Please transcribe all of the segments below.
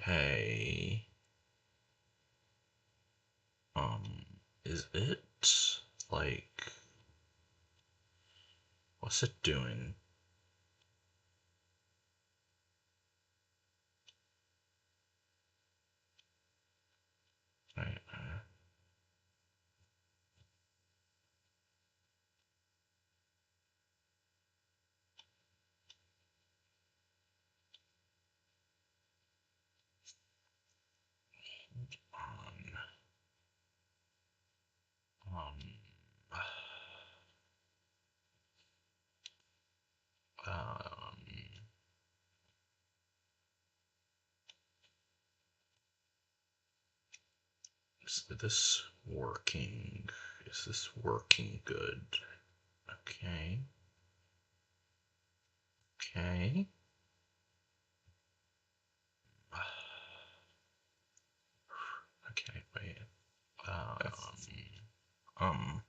Hey, is it like, what's it doing? Right, on, um, um, is this working? Is this working good? Okay, okay. Okay, wait. Um,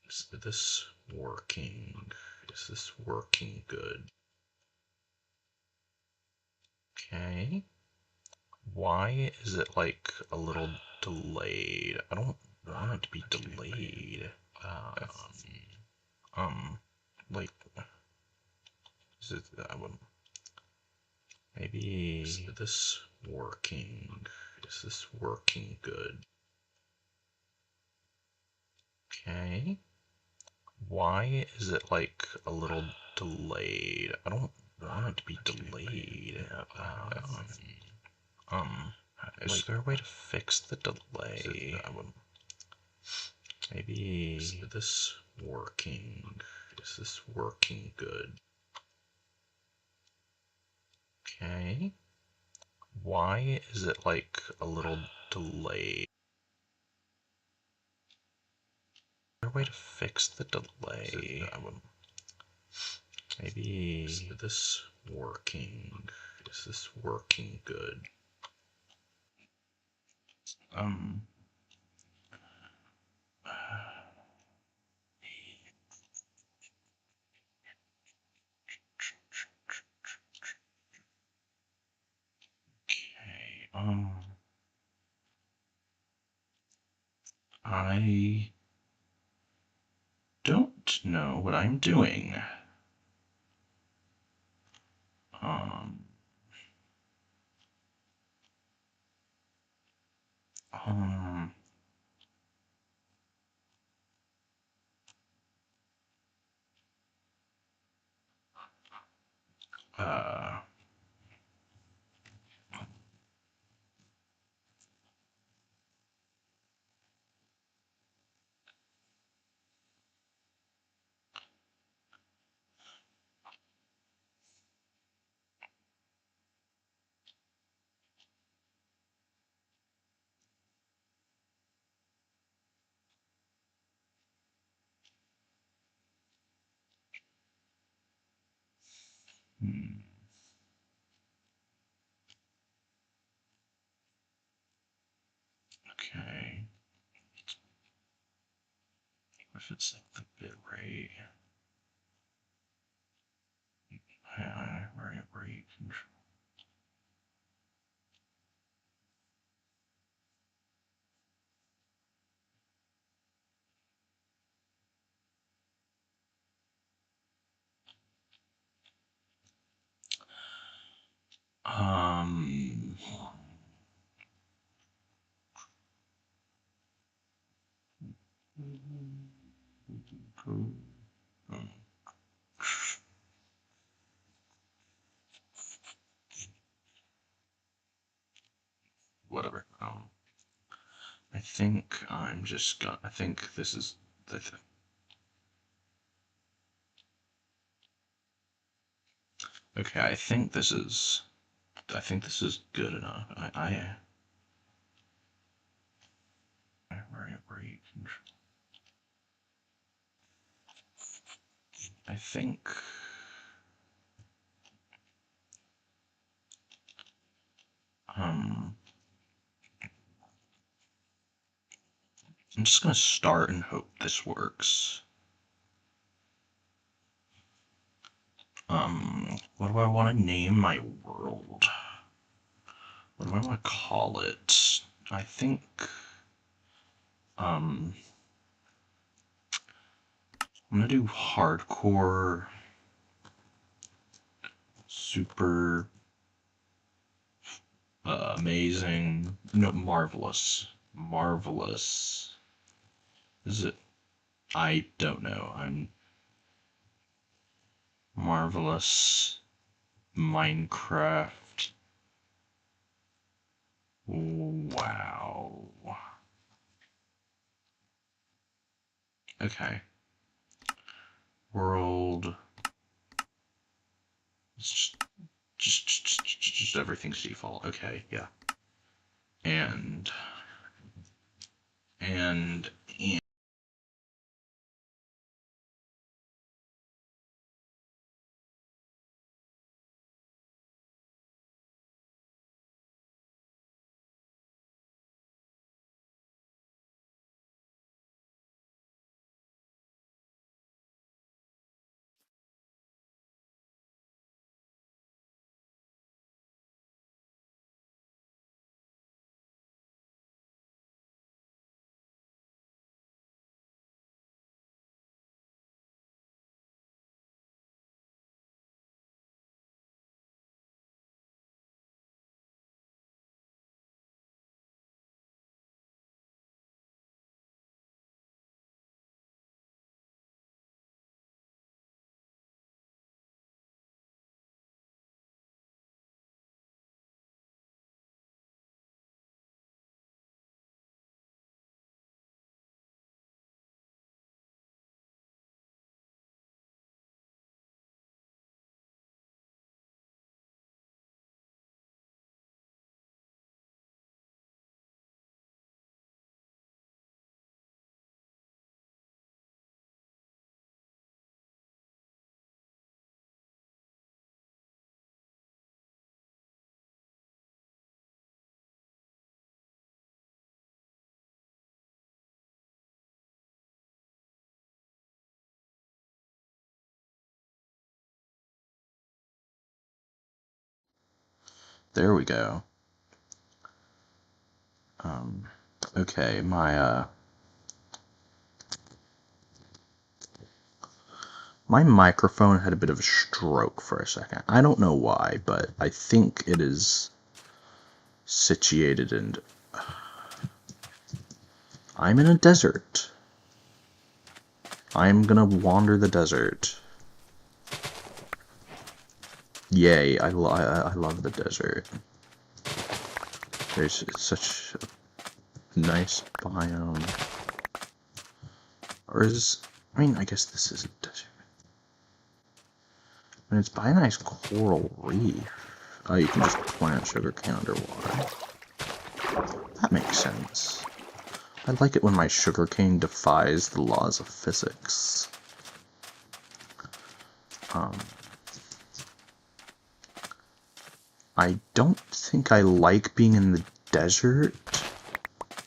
is this working? Is this working good? Okay. Why is it like a little delayed? I don't want it to be delayed. Um, like, is it, maybe is this working? Is this working good? Okay. Why is it like a little delayed? I don't want it to be delayed. Is there a way to fix the delay? Maybe is this working? Is this working good? Okay. Why is it like a little delayed? Is there a way to fix the delay? Maybe is this working? Is this working good? Um. Okay. I don't know what I'm doing. Um. Um. Uh. Hmm. Okay. What if it's like the bit rate? Rate control. Um. Whatever. I think I'm just gonna. I think this is the thing. Okay, I think this is. I think this is good enough. Rate control. I think. Um. I'm just gonna start and hope this works. What do I want to name my world? What do I want to call it? I think, I'm gonna do hardcore, super, amazing, no, marvelous. Marvelous. Is it? I don't know. I'm marvelous Minecraft. Wow. Okay. World. It's just everything's default. Okay, yeah. And and there we go. Okay, my microphone had a bit of a stroke for a second. I don't know why, but I think it is situated in... I'm in a desert. I'm gonna wander the desert. Yay, I love the desert. There's such a nice biome. Or is... I mean, I guess this is a desert. And it's by a nice coral reef. Oh, you can just plant sugarcane underwater. That makes sense. I like it when my sugarcane defies the laws of physics. I don't think I like being in the desert.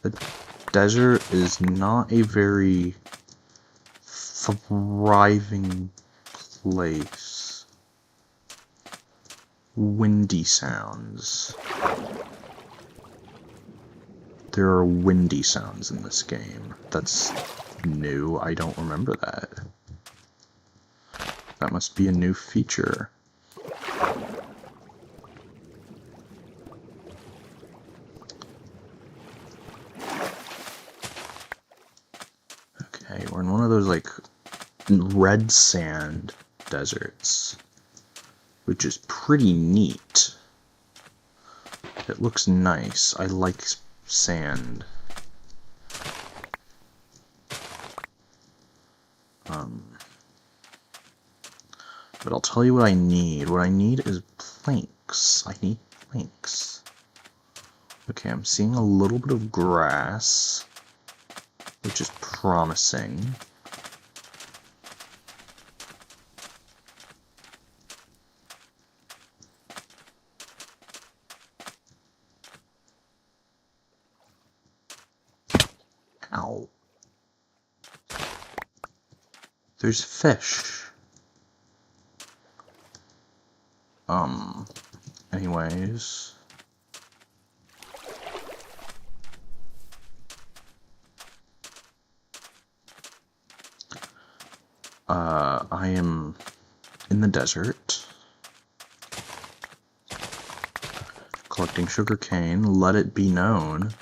The desert is not a very thriving place. Windy sounds. There are windy sounds in this game. That's new. I don't remember that. That must be a new feature. Okay, we're in one of those, like, red sand deserts, which is pretty neat. It looks nice. I like sand. But I'll tell you what I need. What I need is planks. I need planks. Okay, I'm seeing a little bit of grass, which is promising. Ow. There's fish. Anyways. I am in the desert, collecting sugarcane. Let it be known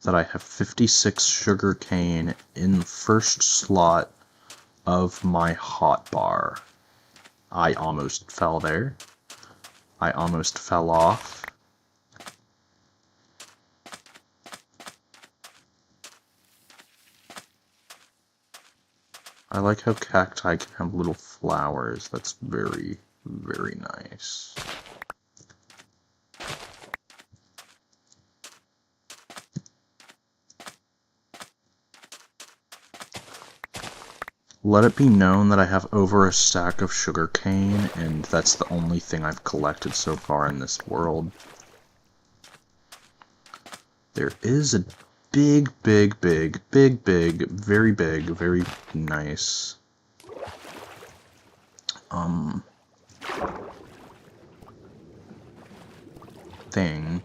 that I have 56 sugarcane in the first slot of my hotbar. I almost fell there. I almost fell off. I like how cacti can have little flowers. That's very, very nice. Let it be known that I have over a stack of sugarcane, and that's the only thing I've collected so far in this world. There is a big, very nice thing.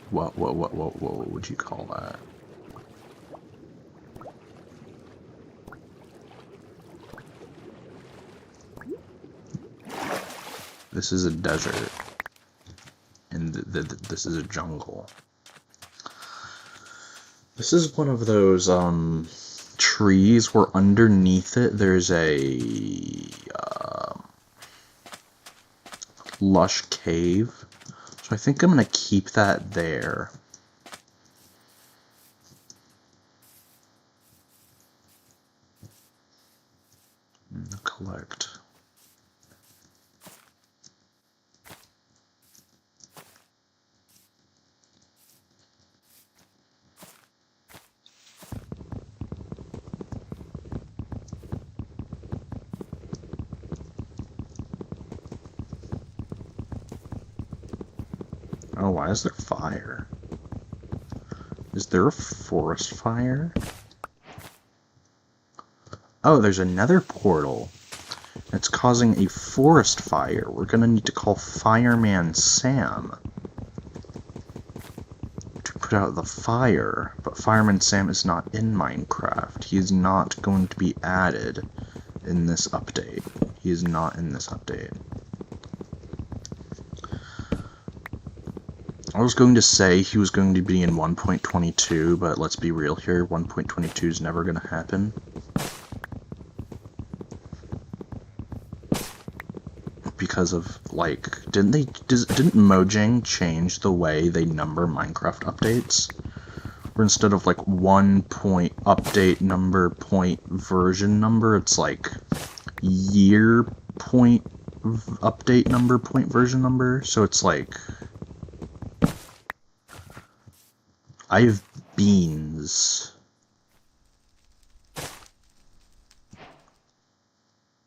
What would you call that? This is a desert, and this is a jungle. This is one of those trees where underneath it there's a lush cave. So I think I'm gonna keep that there. Collect. Oh, why is there fire? Is there a forest fire? Oh, there's another portal. It's causing a forest fire. We're gonna need to call Fireman Sam to put out the fire. But Fireman Sam is not in Minecraft. He is not going to be added in this update. He is not in this update. I was going to say he was going to be in 1.22, but let's be real here, 1.22 is never going to happen. Because of, like, didn't Mojang change the way they number Minecraft updates? Where instead of, like, 1 point update number point version number, it's like year point update number point version number, so it's like I have beans.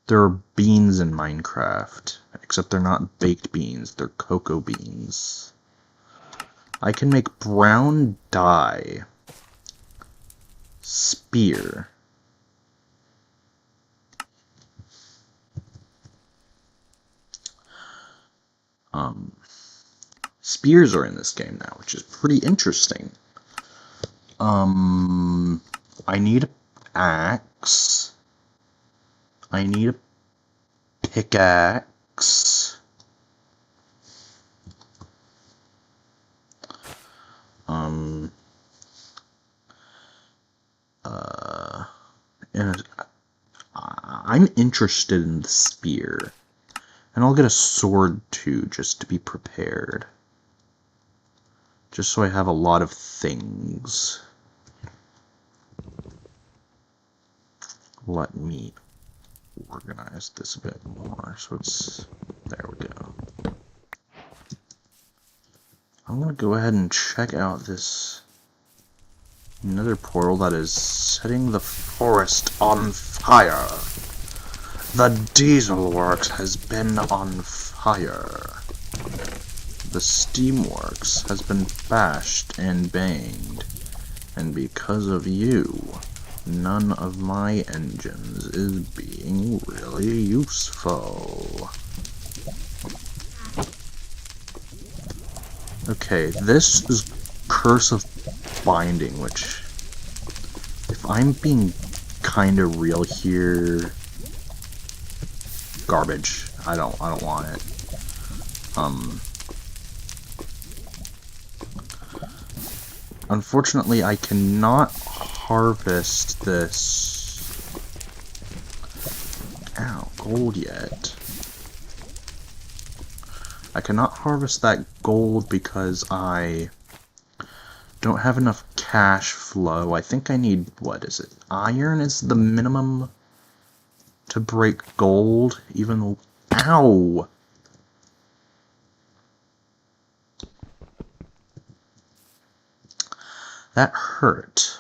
There are beans in Minecraft, except they're not baked beans, they're cocoa beans. I can make brown dye. Spear. Spears are in this game now, which is pretty interesting. I need an axe. I need a pickaxe. And I'm interested in the spear. And I'll get a sword too, just to be prepared. Just so I have a lot of things. Let me organize this a bit more. So it's... there we go. I'm gonna go ahead and check out this nether portal that is setting the forest on fire. The diesel works has been on fire. The steamworks has been bashed and banged, and because of you, none of my engines is being really useful. Okay, this is Curse of Binding, which, if I'm being kind of real here, garbage. I don't want it. Unfortunately, I cannot harvest this. Ow, gold yet. I cannot harvest that gold because I don't have enough cash flow. I think I need, what is it? Iron is the minimum to break gold, even though... Ow! That hurt.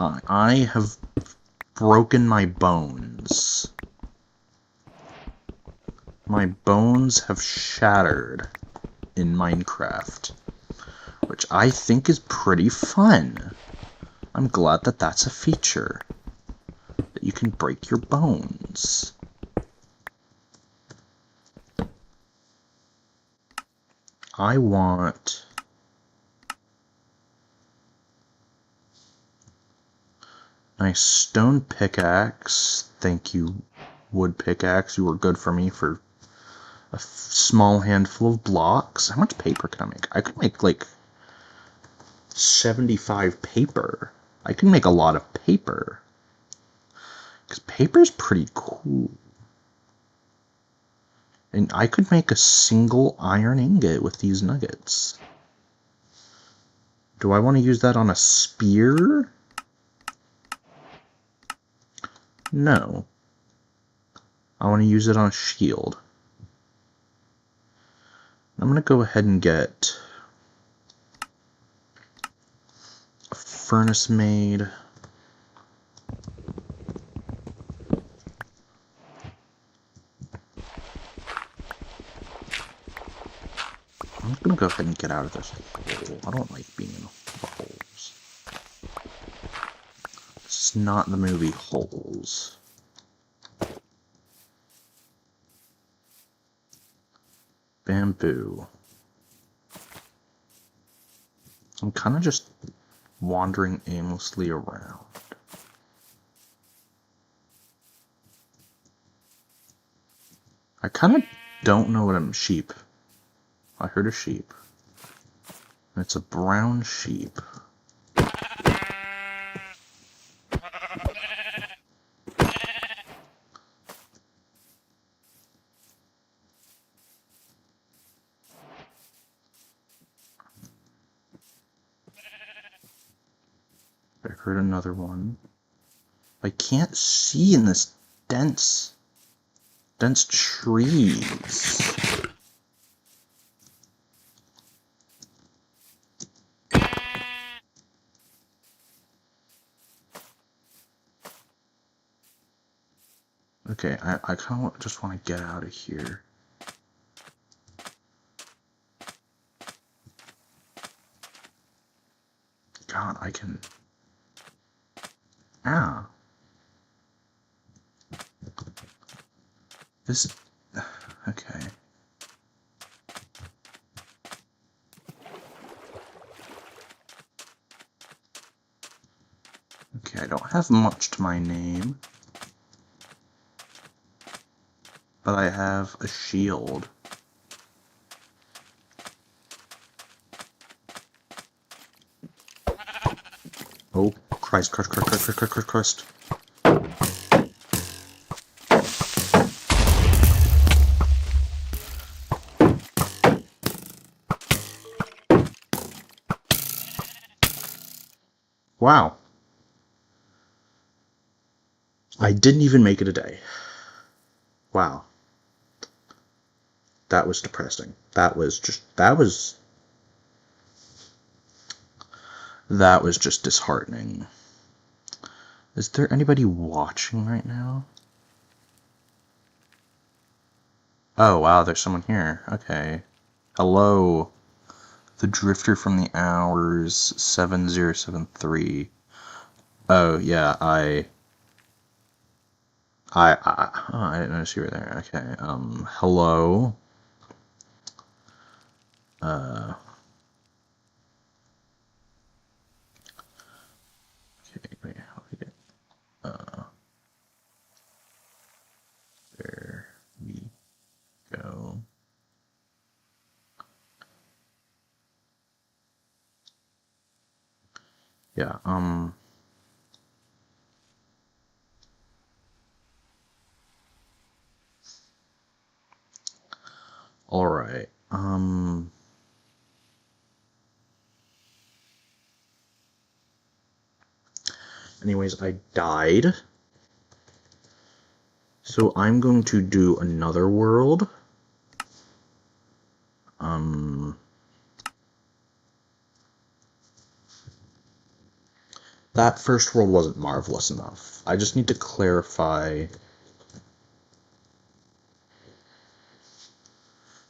I have broken my bones. My bones have shattered in Minecraft, which I think is pretty fun. I'm glad that that's a feature, that you can break your bones. I want... nice stone pickaxe. Thank you, wood pickaxe. You were good for me for a small handful of blocks. How much paper can I make? I could make like 75 paper. I can make a lot of paper. Because paper's pretty cool. And I could make a single iron ingot with these nuggets. Do I want to use that on a spear? No. I want to use it on a shield. I'm going to go ahead and get a furnace made. I'm going to go ahead and get out of this hole. I don't like being in holes. This is not the movie Holes. Bamboo. I'm kind of just wandering aimlessly around. I kind of don't know what I'm... Sheep. I heard a sheep. It's a brown sheep. I heard another one. I can't see in this dense trees. Okay, I kind of just want to get out of here. God, I can... Ah. This... Okay. Okay, I don't have much to my name. But I have a shield. Oh, Christ. Wow. I didn't even make it a day. Wow. That was depressing. That was just disheartening. Is there anybody watching right now? Oh, wow, there's someone here. Okay. Hello. The Drifter from the Hours 7073. Oh, yeah, I didn't notice you were there. Okay, hello. Okay, wait, how do I get, there we go. Yeah, alright, anyways, I died. So I'm going to do another world. That first world wasn't marvelous enough. I just need to clarify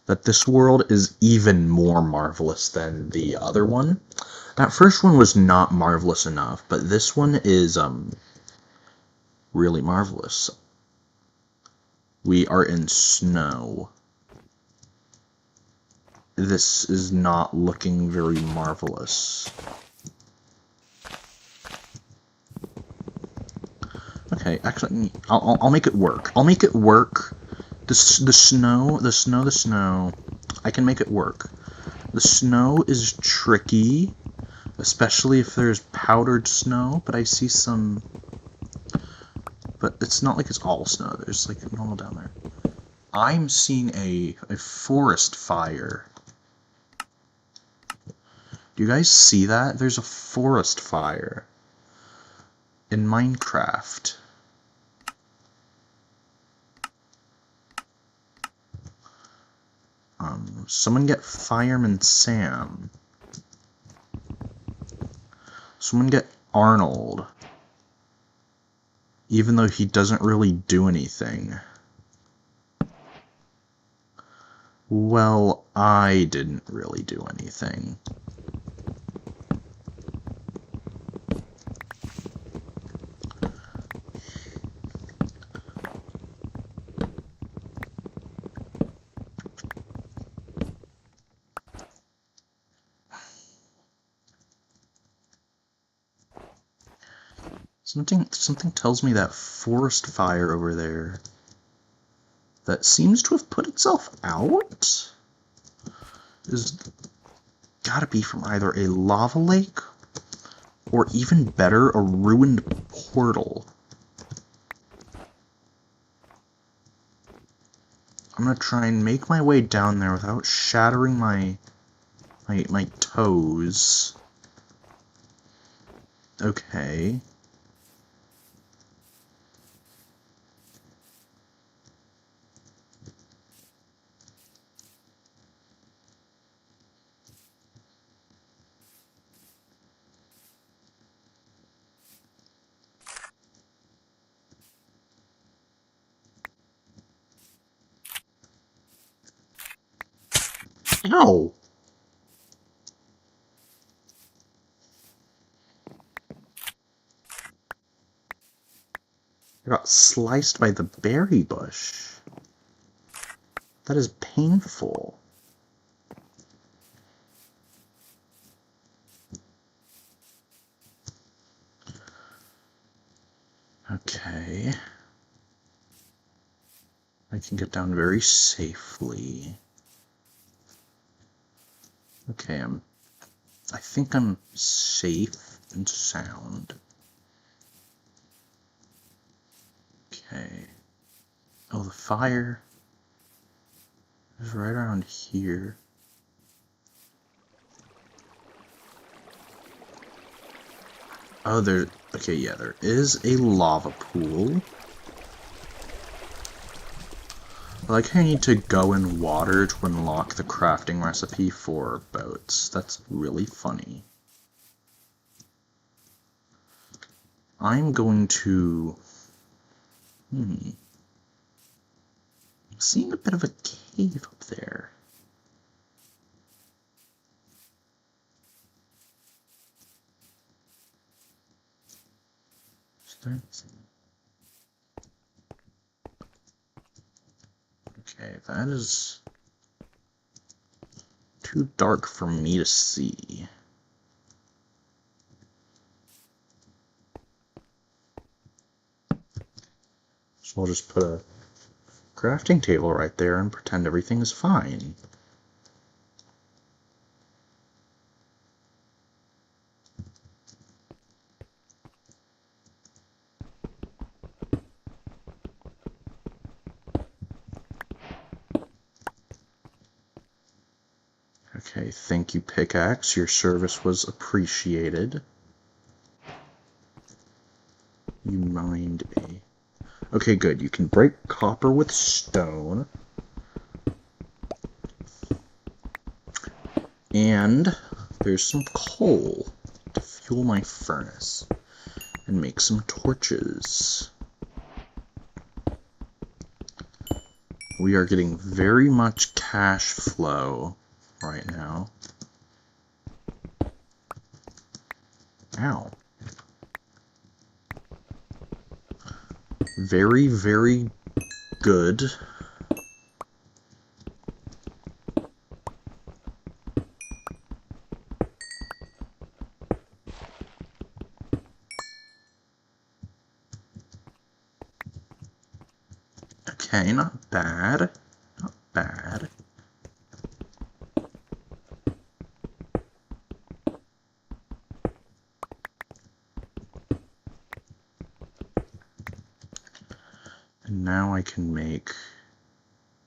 that this world is even more marvelous than the other one. That first one was not marvelous enough, but this one is really marvelous. We are in snow. This is not looking very marvelous. Okay, actually, I'll make it work. I'll make it work. The snow. I can make it work. The snow is tricky, especially if there's powdered snow, but I see some... But it's not like it's all snow. There's like normal down there. I'm seeing a forest fire. Do you guys see that? There's a forest fire in Minecraft. Someone get Fireman Sam. Someone get Arnold. Even though he doesn't really do anything. Well, I didn't really do anything. Something tells me that forest fire over there that seems to have put itself out is gotta be from either a lava lake or even better, a ruined portal. I'm gonna try and make my way down there without shattering my toes. Okay. Ow! I got sliced by the berry bush. That is painful. Okay. I can get down very safely. Okay, I think I'm safe and sound. Okay. Oh, the fire is right around here. Oh, okay, yeah, there is a lava pool. Like, I need to go in water to unlock the crafting recipe for boats. That's really funny. I'm going to... I'm seeing a bit of a cave up there. Okay, that is too dark for me to see. So I'll just put a crafting table right there and pretend everything is fine. Okay, thank you, pickaxe. Your service was appreciated. You mined a... Okay, good. You can break copper with stone. And there's some coal to fuel my furnace and make some torches. We are getting very much cash flow right now. Ow. Very, very good. Okay, not bad. Not bad. And now I can make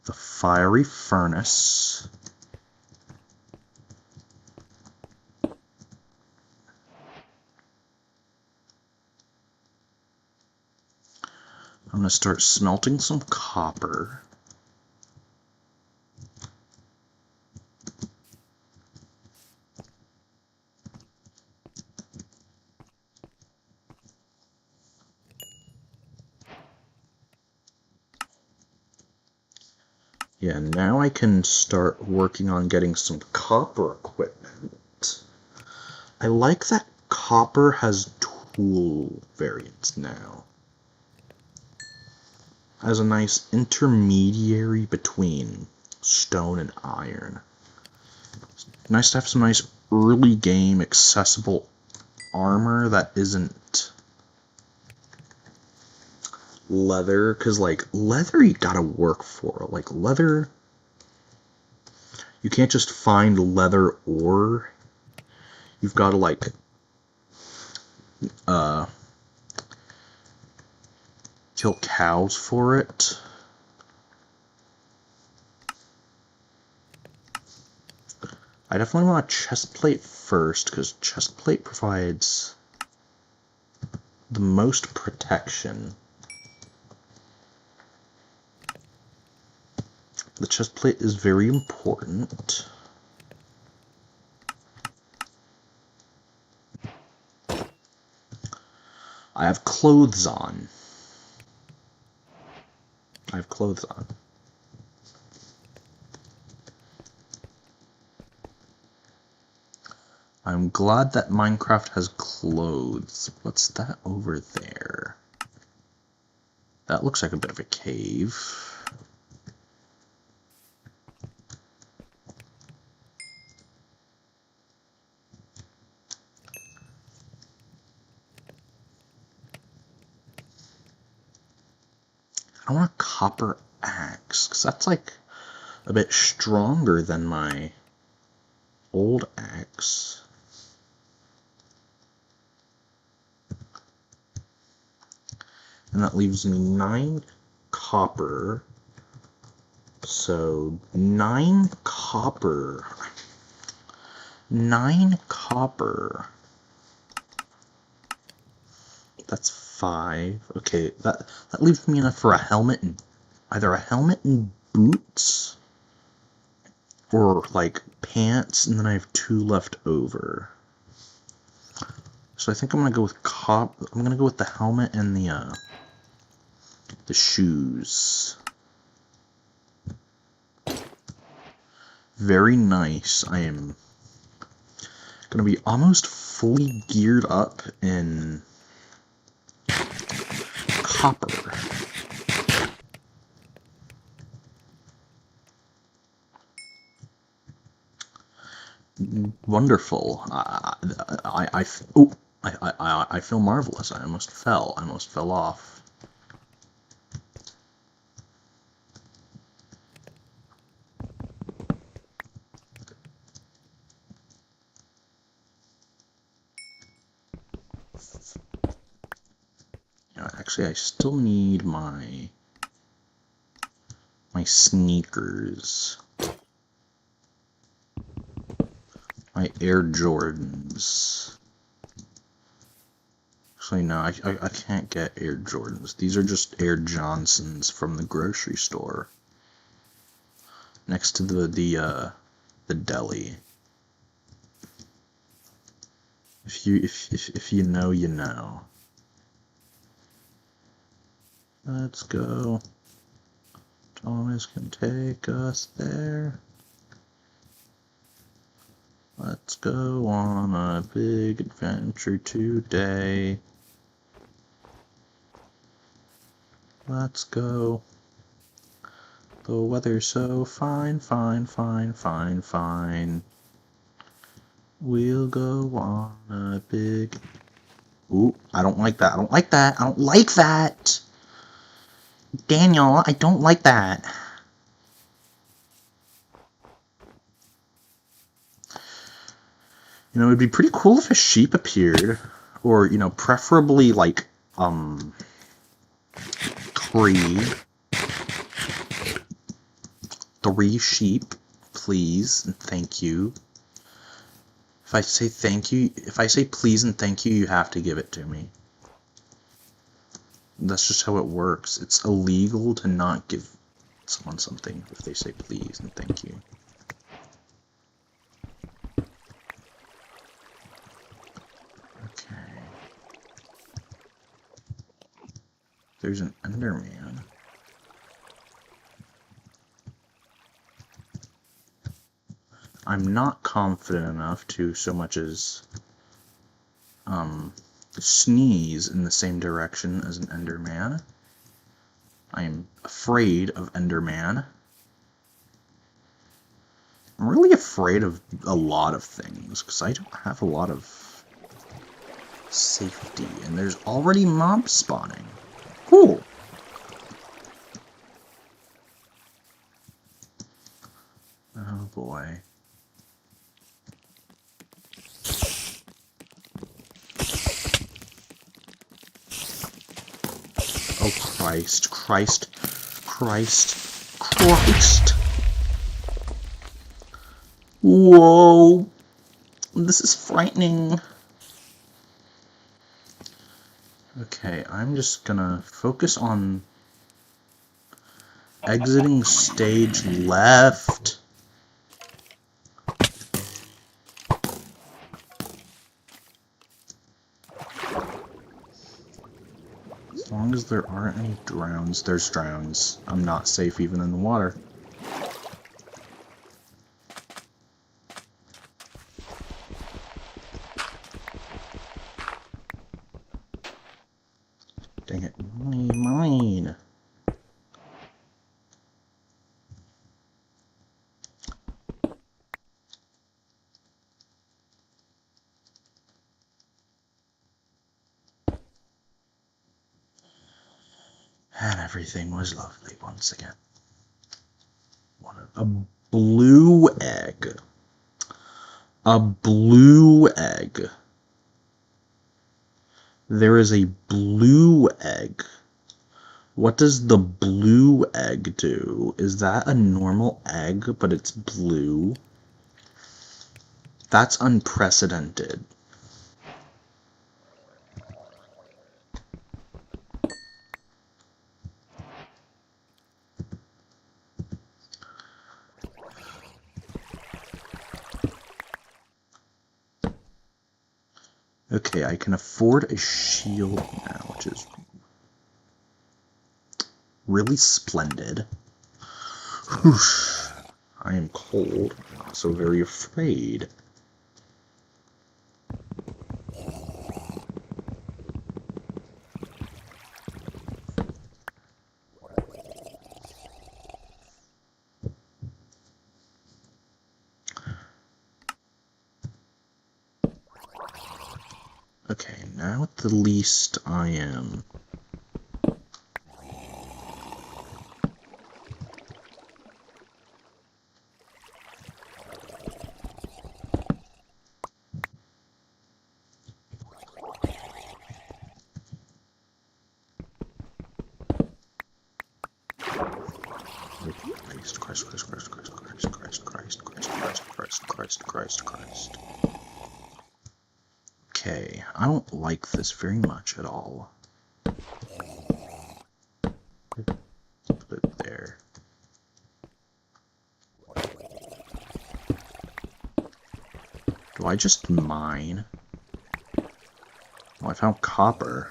the fiery furnace. I'm going to start smelting some copper. Yeah, now I can start working on getting some copper equipment. I like that copper has tool variants now. As a nice intermediary between stone and iron. It's nice to have some nice early game accessible armor that isn't leather, because like leather you gotta work for. Like leather, you can't just find leather ore. You've got to like kill cows for it. I definitely want a chest plate first, because chest plate provides the most protection. The chest plate is very important. I have clothes on. I have clothes on. I'm glad that Minecraft has clothes. What's that over there? That looks like a bit of a cave. I want a copper axe, because that's like a bit stronger than my old axe. And that leaves me 9 copper. So 9 copper. 9 copper. That's 5. Okay, that leaves me enough for a helmet and either a helmet and boots or like pants, and then I have 2 left over. So I think I'm gonna go with I'm gonna go with the helmet and the shoes. Very nice. I am gonna be almost fully geared up in copper. wonderful. I feel marvelous. I almost fell off. Actually, I still need my sneakers. My Air Jordans. Actually, no, I can't get Air Jordans. These are just Air Johnsons from the grocery store. Next to the deli. If you know, you know. Let's go. Thomas can take us there. Let's go on a big adventure today. Let's go. The weather's so fine, fine, fine, fine, fine. We'll go on a big... Ooh, I don't like that. I don't like that. I don't like that. Daniel, I don't like that. You know, it'd be pretty cool if a sheep appeared. Or, you know, preferably like, three sheep, please, and thank you. If I say thank you, if I say please and thank you, you have to give it to me. That's just how it works. It's illegal to not give someone something if they say please and thank you. Okay. There's an Enderman. I'm not confident enough to so much as sneeze in the same direction as an Enderman. I am afraid of Enderman. I'm really afraid of a lot of things because I don't have a lot of safety, and there's already mobs spawning. Cool. Oh boy. Oh Christ, Christ, Christ, Christ. Whoa. This is frightening. Okay, I'm just gonna focus on exiting stage left. As long as there aren't any drowns, there's drowns. I'm not safe even in the water. Dang it. Mine. And everything was lovely once again. A blue egg. A blue egg. There is a blue egg. What does the blue egg do? Is that a normal egg, but it's blue? That's unprecedented. Okay, I can afford a shield now, which is really splendid. I am cold, so very afraid. Okay, now at the least I am. Christ. Okay, I don't like this very much at all. Put it there. Do I just mine? Oh, I found copper.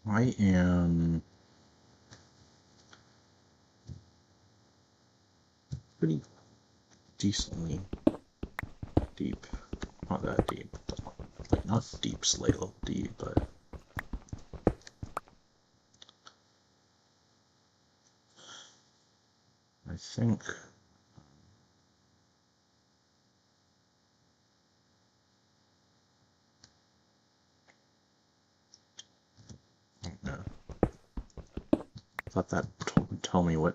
I am pretty decently deep. Not that deep. Like, not deep slate level deep, but I think yeah. I thought that would tell me what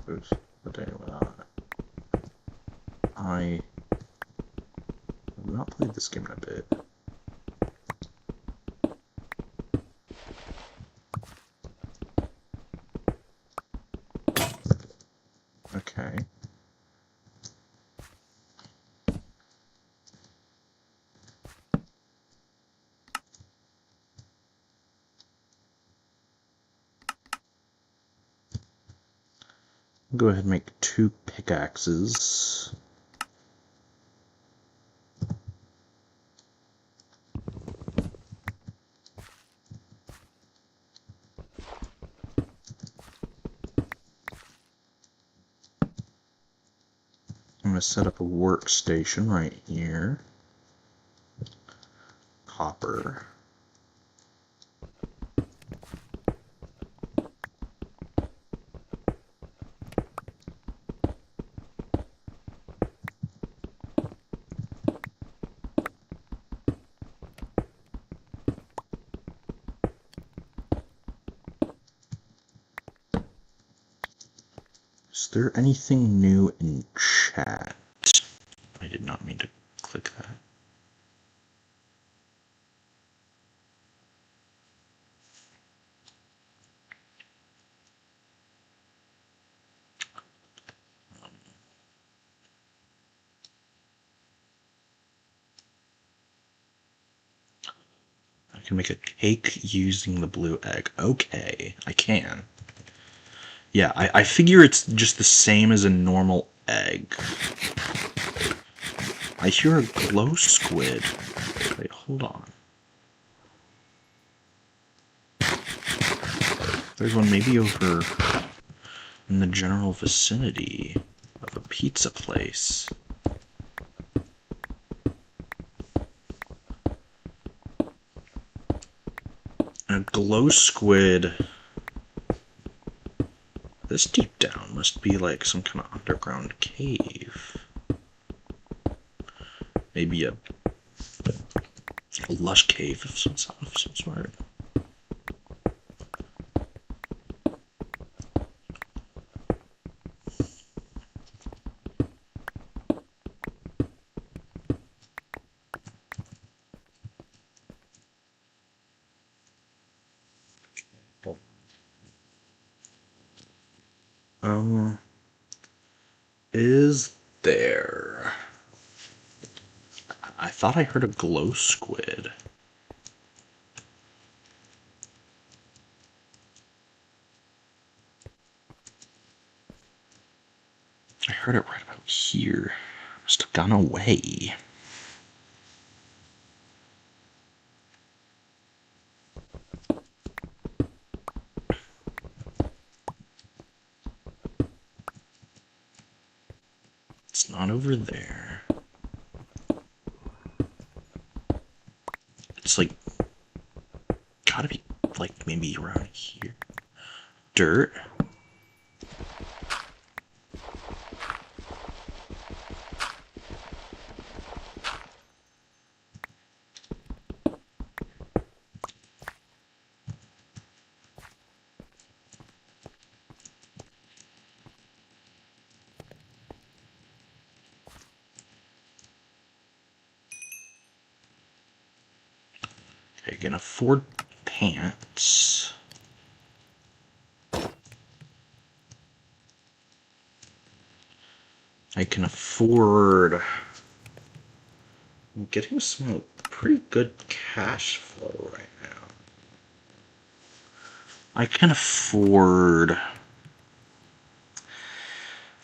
but anyway, I have not played this game in a bit. Okay. Go ahead and make 2 pickaxes. I'm going to set up a workstation right here. Copper. Is there anything new in chat? I did not mean to click that. I can make a cake using the blue egg. Okay, I can. Yeah, I figure it's just the same as a normal egg. I hear a glow squid. Wait, hold on. There's one maybe over in the general vicinity of a pizza place. A glow squid. This deep down must be like some kind of underground cave. Maybe a lush cave of some sort. Is there? I thought I heard a glow squid. I heard it right about here. Must have gone away. It's not over there. It's like gotta be like maybe around here. Dirt. I can afford pants. I can afford. I'm getting some pretty good cash flow right now. I can afford.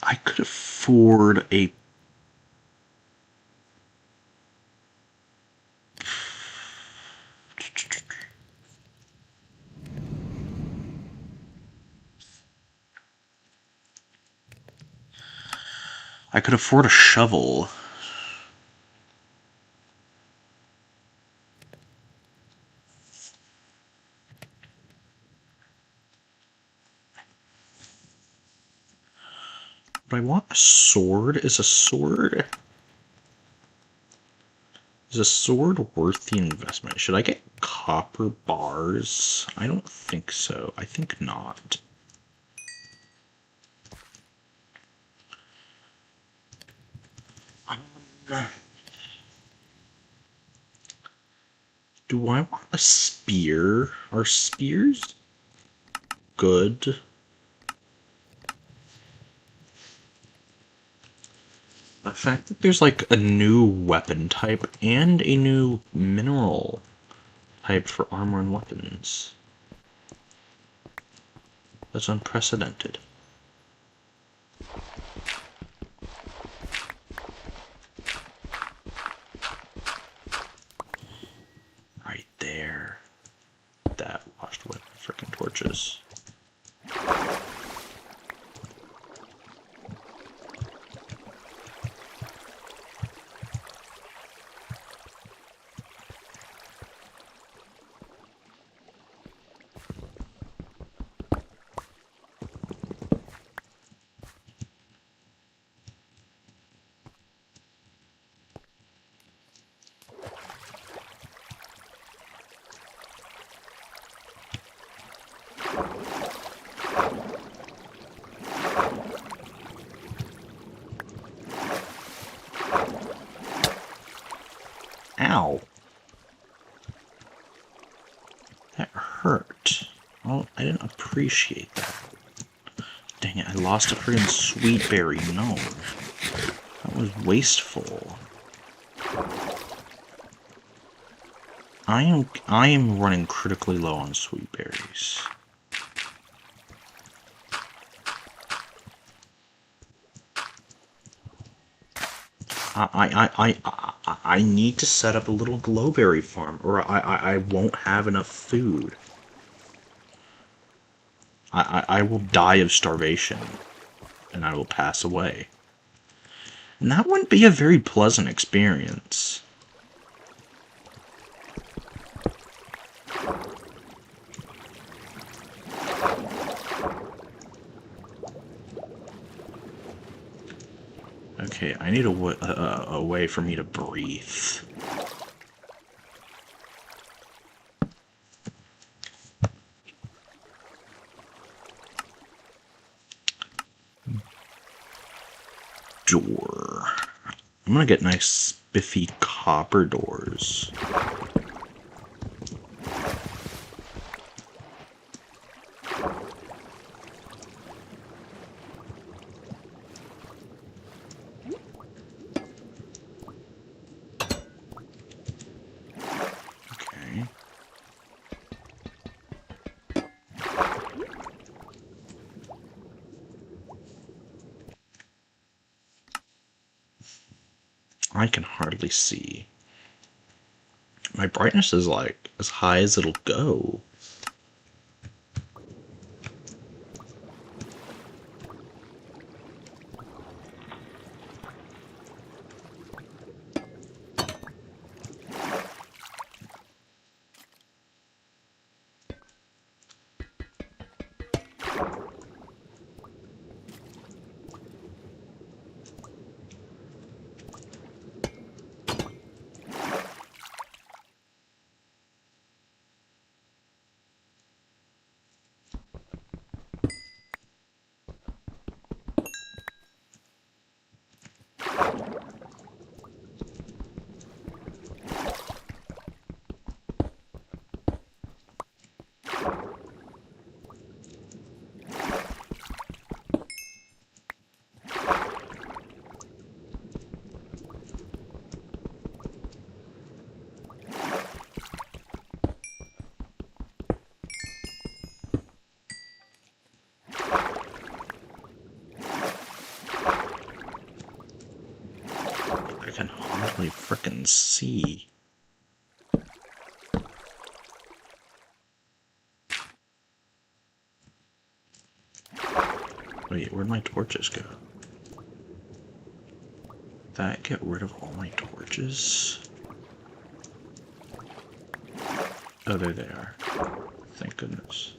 I could afford a. I could afford a shovel. But I want a sword. Is a sword worth the investment? Should I get copper bars? I don't think so. I think not. Do I want a spear? Are spears good? The fact that there's like a new weapon type and a new mineral type for armor and weapons. That's unprecedented. Right there. That washed away my freaking torches. Ow. That hurt. Well, I didn't appreciate that. Dang it, I lost a friggin' sweet berry. No. That was wasteful. I am running critically low on sweet berries. I need to set up a little glowberry farm, or I won't have enough food. I will die of starvation, and I will pass away. And that wouldn't be a very pleasant experience. Okay, I need a way for me to breathe. Door. I'm gonna get nice spiffy copper doors. Okay. I can hardly see. My brightness is like as high as it'll go. I can hardly frickin' see. Wait, where'd my torches go? Did that get rid of all my torches? Oh, there they are. Thank goodness.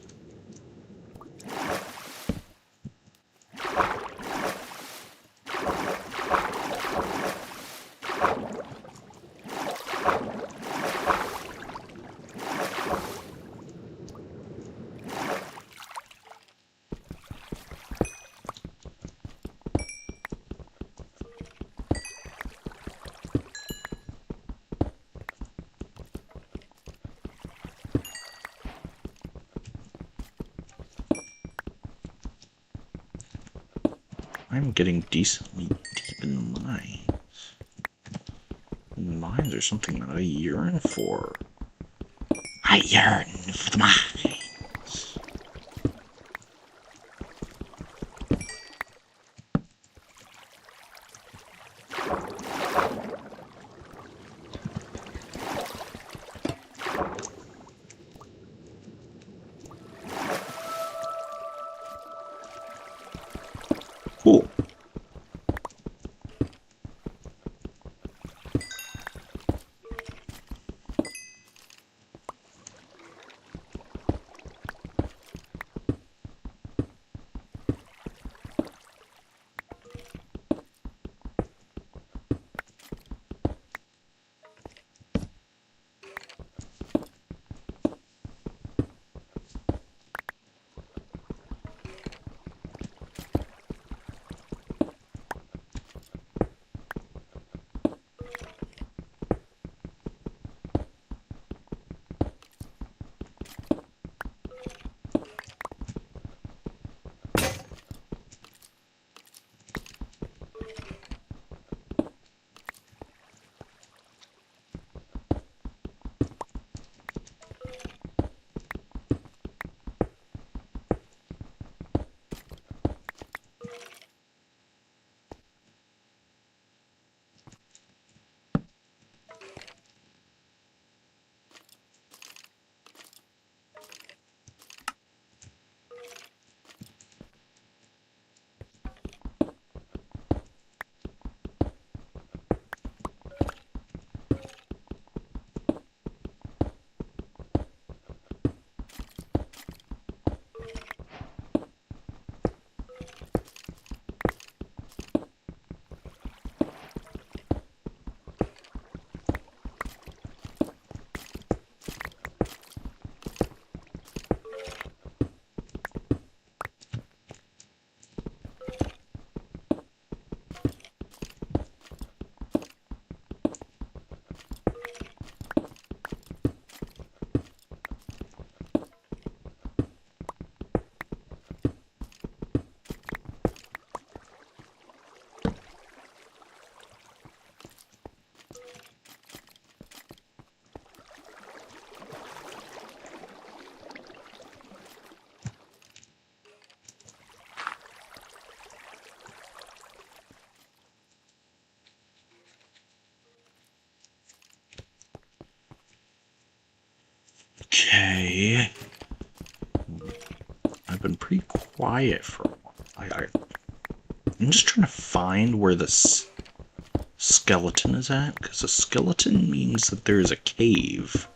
I'm getting decently deep in the mines. Mines are something that I yearn for. I yearn for the mines. Cool. I've been pretty quiet for a while. I'm just trying to find where this skeleton is at, because a skeleton means that there's a cave.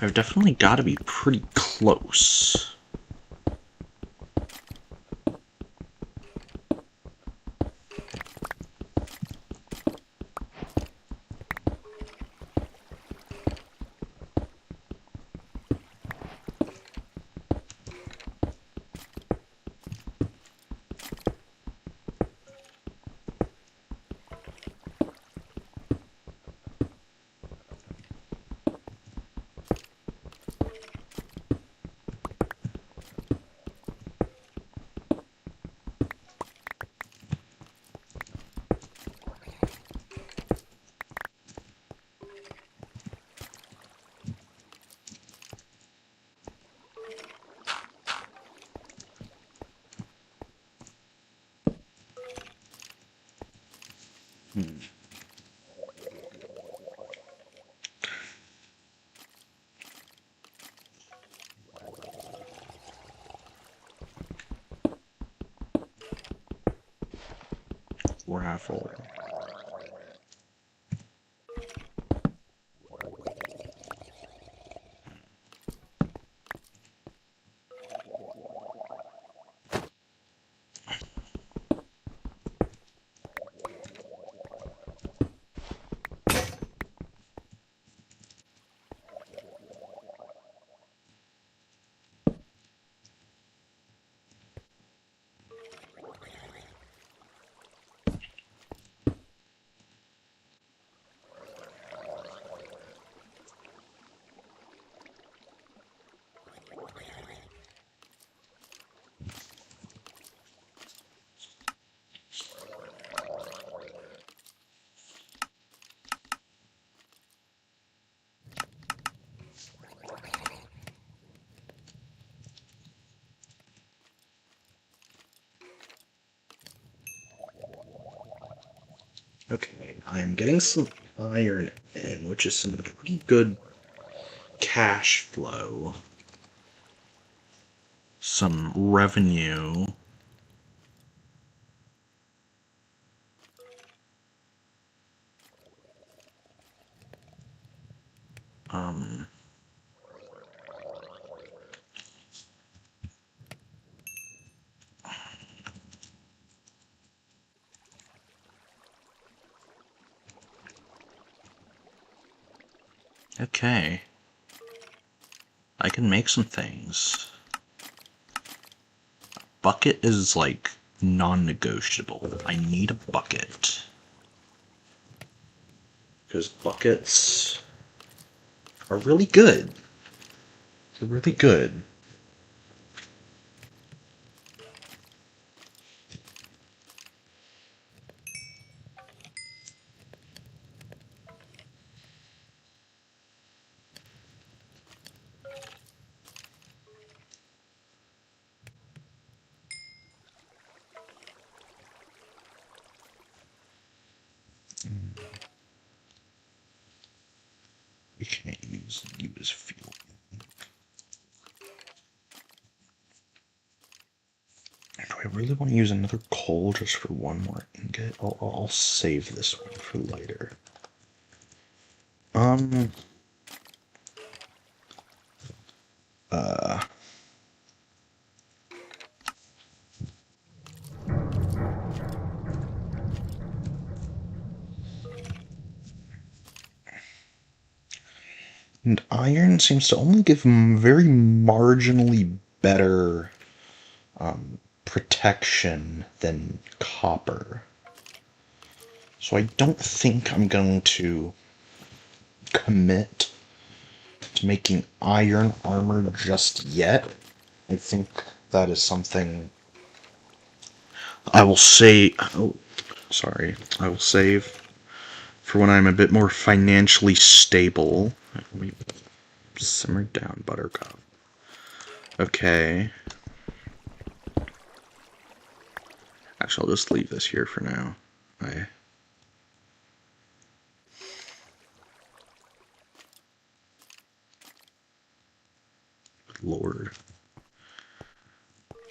I've definitely got to be pretty close. Raffle. Okay, I'm getting some iron in, which is some pretty good cash flow. Some revenue. Um, okay. I can make some things. Bucket is like non-negotiable. I need a bucket. Because buckets are really good. They're really good. We can't use you as fuel. Do I really want to use another coal just for one more ingot? I'll save this one for later. And iron seems to only give them very marginally better protection than copper. So I don't think I'm going to commit to making iron armor just yet. I think that is something I will say. Sorry. I will save for when I'm a bit more financially stable. Let me simmer down, Buttercup. Okay. Actually, I'll just leave this here for now. Good Lord.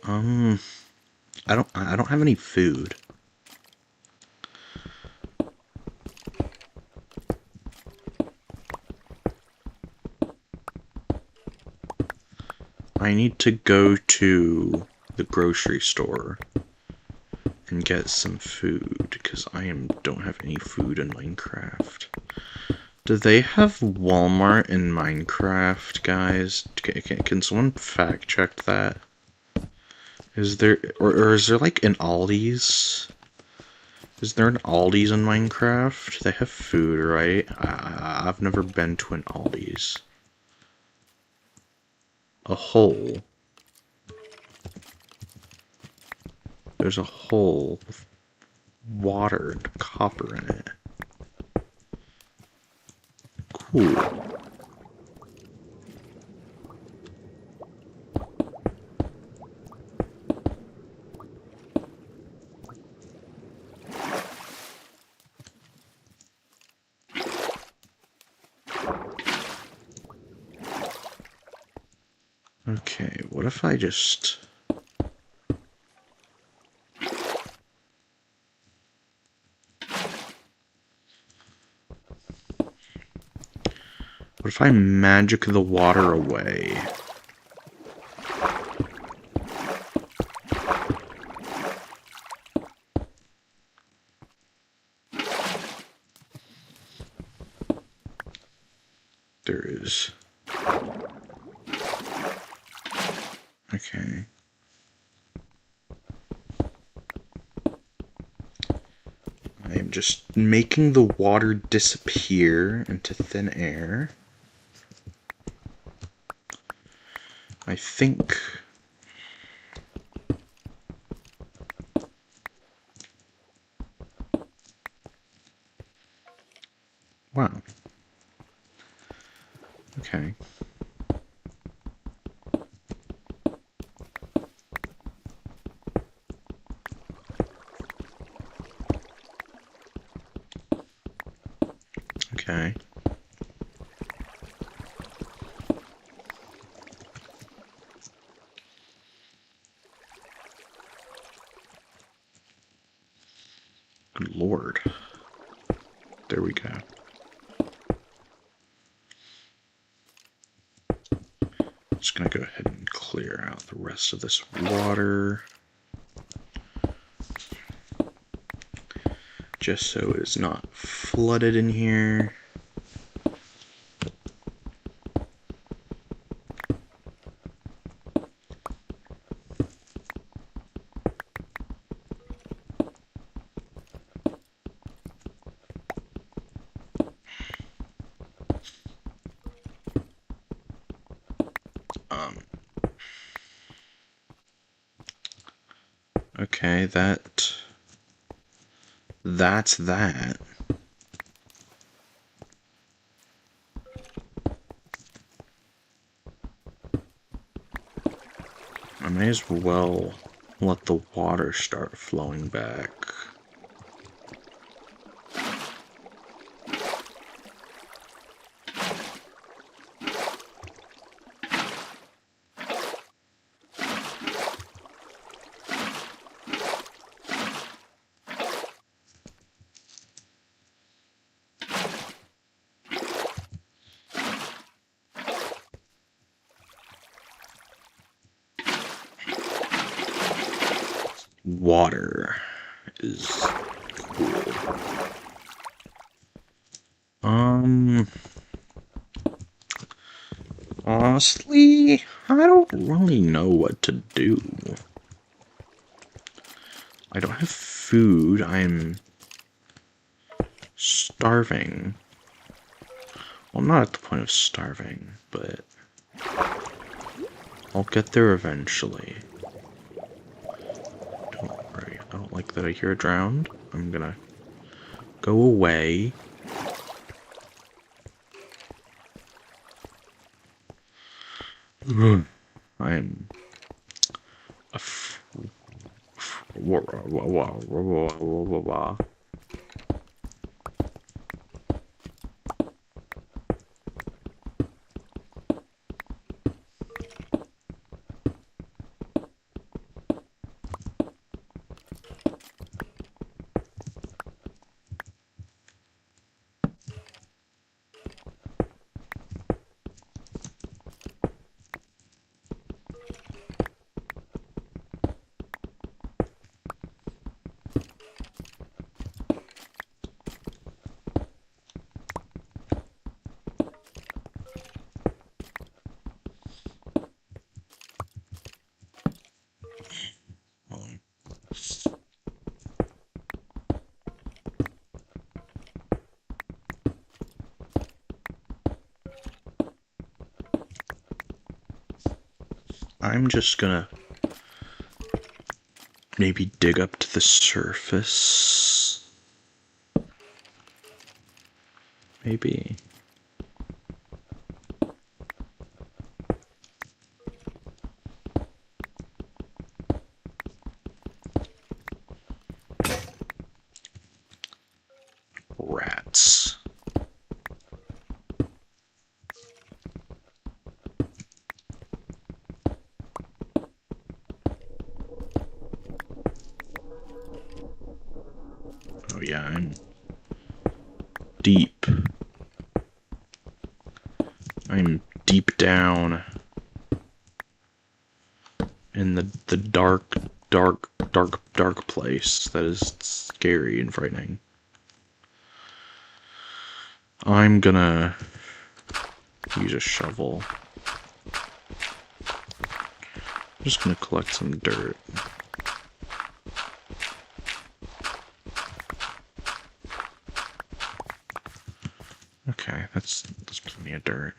I don't have any food. I need to go to the grocery store and get some food because don't have any food in Minecraft. Do they have Walmart in Minecraft, guys? Can someone fact check that? Is there or is there like an Aldi's? Is there an Aldi's in Minecraft? They have food, right? I've never been to an Aldi's. A hole. There's a hole with water and copper in it. Cool. Okay, what if I just... What if I magic the water away? There is... Okay. I am just making the water disappear into thin air. I think... Wow. Okay. Okay. Good Lord. There we go. Just gonna go ahead and clear out the rest of this water. Just so it's not flooded in here. Okay, that's that. I may as well let the water start flowing back. Water is cool. Honestly, I don't really know what to do. I don't have food. I'm starving. Well, I'm not at the point of starving, but I'll get there eventually. Don't worry. I don't like that I hear a drowned. I'm gonna go away. I'm a I'm just gonna maybe dig up to the surface. Maybe. Rats. Oh yeah, I'm deep. I'm deep down in the dark place that is scary and frightening. I'm gonna use a shovel. I'm just gonna collect some dirt. Okay, that's plenty of dirt.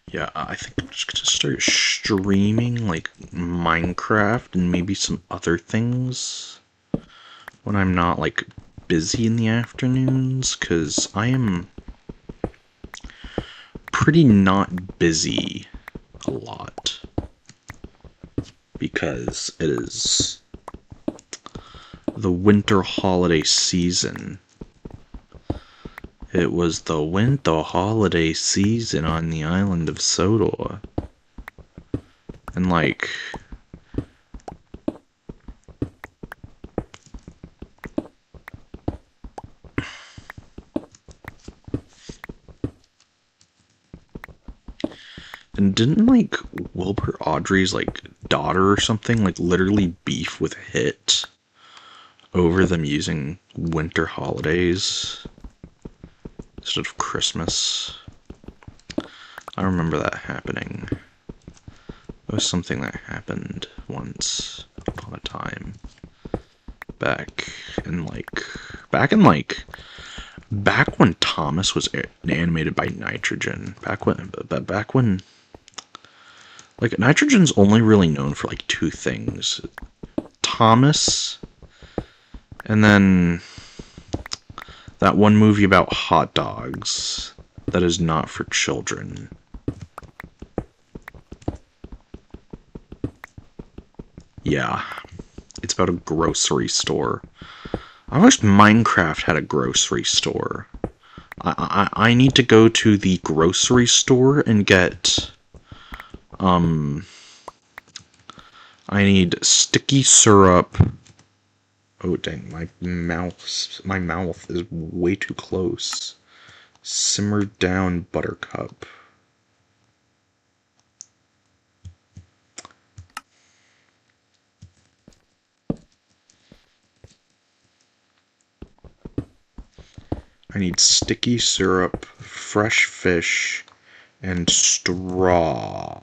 Yeah, I think I'm just gonna start streaming like Minecraft and maybe some other things when I'm not like busy in the afternoons, because I am pretty not busy a lot because it is the winter holiday season. It was the winter holiday season on the island of Sodor. And like, and didn't like Wilbur Audrey's like daughter or something like literally beef with Hit over them using winter holidays instead of Christmas? I remember that happening. It was something that happened once upon a time. Back when Thomas was animated by Nitrogen. Back when like Nitrogen's only really known for like two things. Thomas and then that one movie about hot dogs that is not for children. Yeah, it's about a grocery store. I wish Minecraft had a grocery store. I need to go to the grocery store and get I need sticky syrup. Oh dang, my mouth is way too close. Simmered down buttercup. I need sticky syrup, fresh fish, and straw.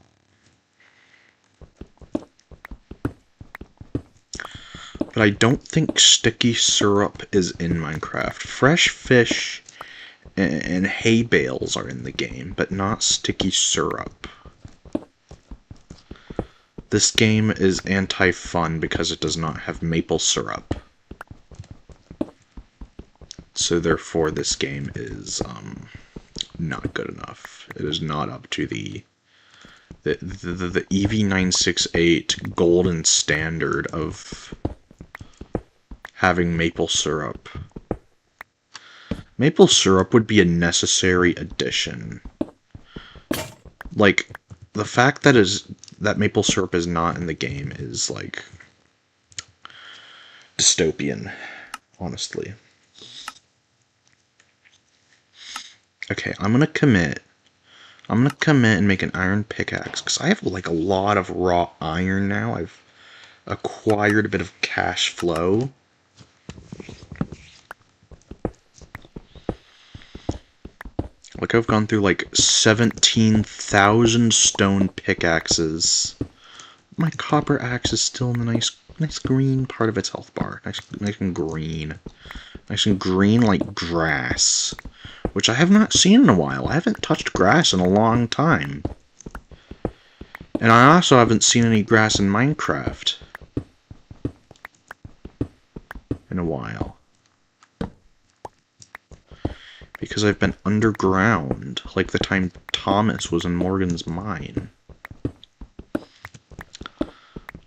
But I don't think sticky syrup is in Minecraft. Fresh fish and hay bales are in the game, but not sticky syrup. This game is anti-fun because it does not have maple syrup. So therefore this game is not good enough. It is not up to the EV968 golden standard of having maple syrup. Maple syrup would be a necessary addition. Like, the fact that maple syrup is not in the game is, like, dystopian, honestly. Okay, I'm gonna commit and make an iron pickaxe, because I have, like, a lot of raw iron now. I've acquired a bit of cash flow. Like, I've gone through, like, 17,000 stone pickaxes. My copper axe is still in the nice green part of its health bar. Nice and green. Nice and green like grass. Which I have not seen in a while. I haven't touched grass in a long time. And I also haven't seen any grass in Minecraft in a while. Because I've been underground, like the time Thomas was in Morgan's mine.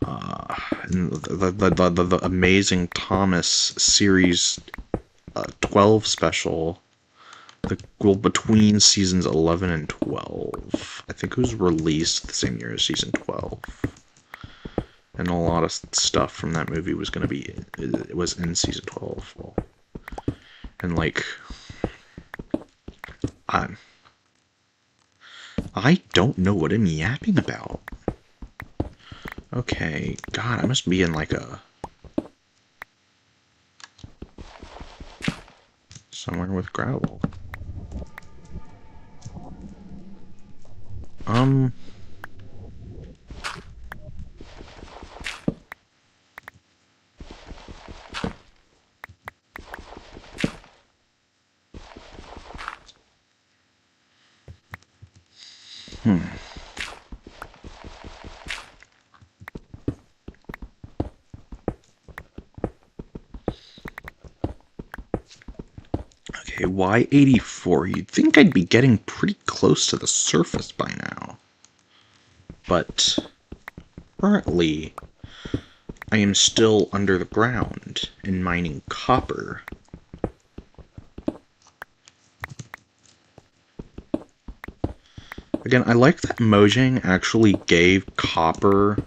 And the Amazing Thomas Series 12 special, between seasons 11 and 12. I think it was released the same year as season 12. And a lot of stuff from that movie was going to be, it was in season 12. And like, I don't know what I'm yapping about. Okay, God, I must be in like somewhere with gravel. Okay, Y84. You'd think I'd be getting pretty close to the surface by now. But currently, I am still under the ground and mining copper. Again, I like that Mojang actually gave copper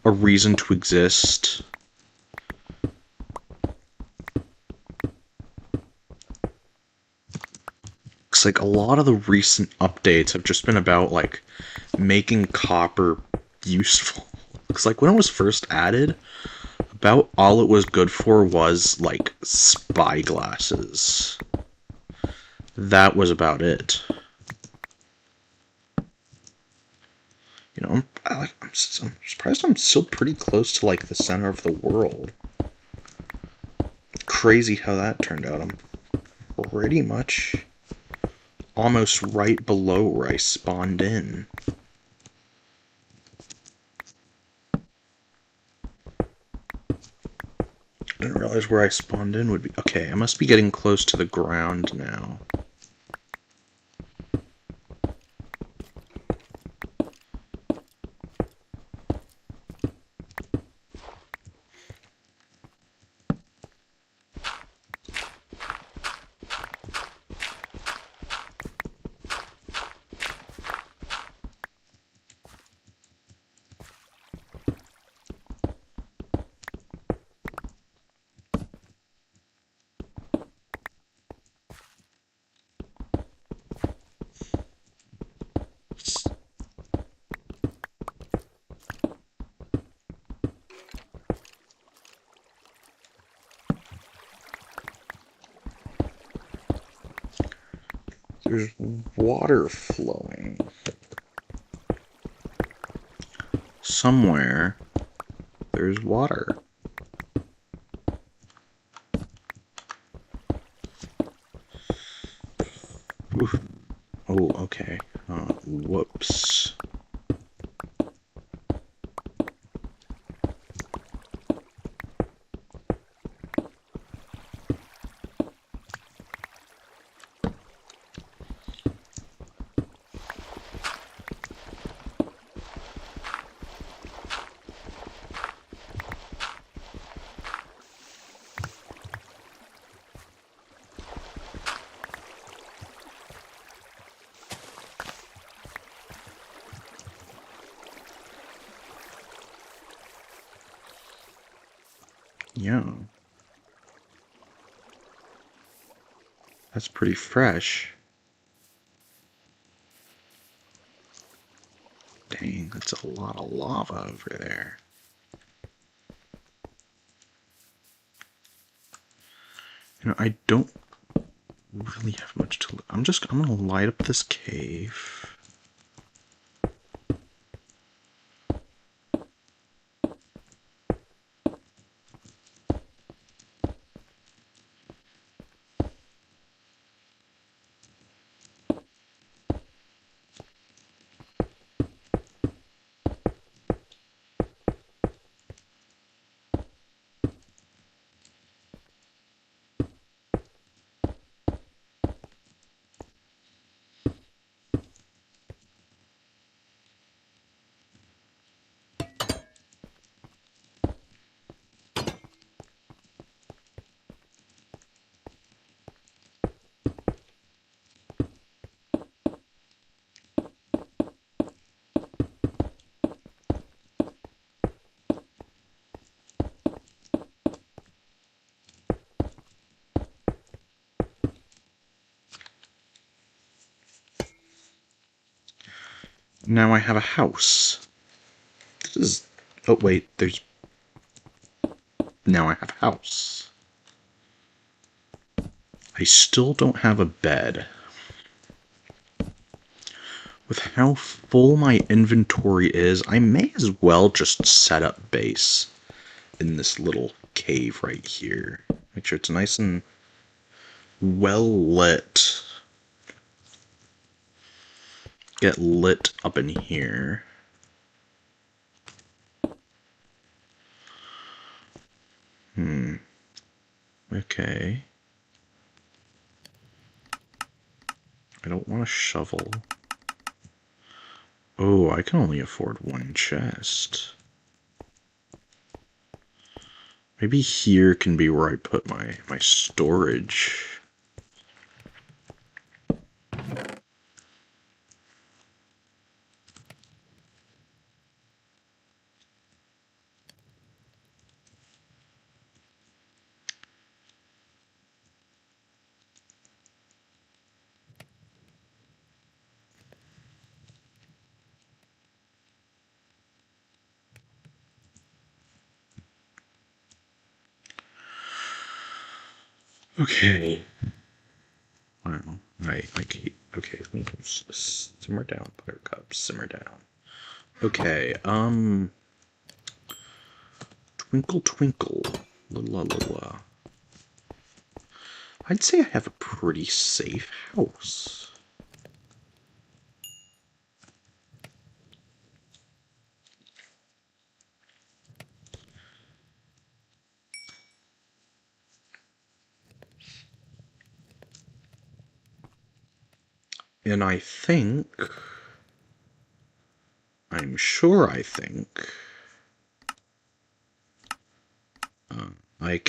a reason to exist. Looks like a lot of the recent updates have just been about, like, making copper useful. Looks like when it was first added, about all it was good for was, like, spy glasses. That was about it. You know, I'm surprised I'm still pretty close to, like, the center of the world. Crazy how that turned out. I'm pretty much almost right below where I spawned in. I didn't realize where I spawned in would be... Okay, I must be getting close to the ground now. There's water flowing. Somewhere, there's water. Yeah. That's pretty fresh. Dang, that's a lot of lava over there. You know, I don't really have much to... I'm gonna light up this cave. Now I have a house. This is... Oh, wait, there's... Now I have a house. I still don't have a bed. With how full my inventory is, I may as well just set up base in this little cave right here. Make sure it's nice and well lit. Get lit up in here. Okay. I don't want a shovel. Oh, I can only afford one chest. Maybe here can be where I put my storage. Okay. Wow. Okay, let me simmer down, Buttercup, simmer down. Okay, twinkle twinkle, la la la la. I'd say I have a pretty safe house. And I think, I'm sure I think, I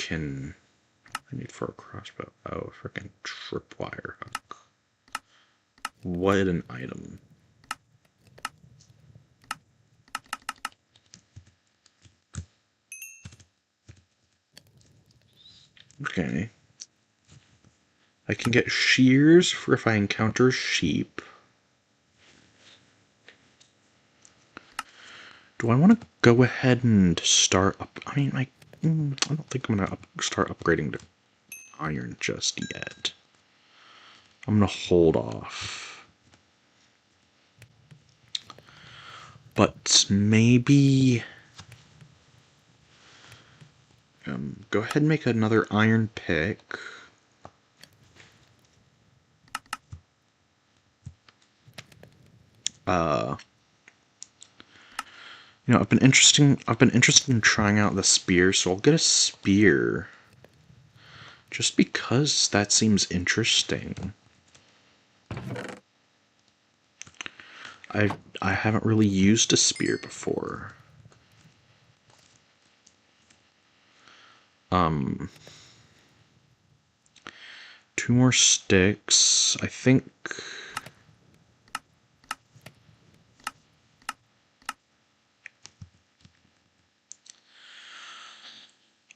need for a crossbow. Oh, freaking tripwire hook. What an item. Okay. I can get shears for if I encounter sheep. Do I want to go ahead and start up? I mean, I don't think I'm going to start upgrading to iron just yet. I'm going to hold off. But maybe... go ahead and make another iron pick. You know, I've been interested in trying out the spear, so I'll get a spear. Just because that seems interesting. I haven't really used a spear before. Two more sticks. I think...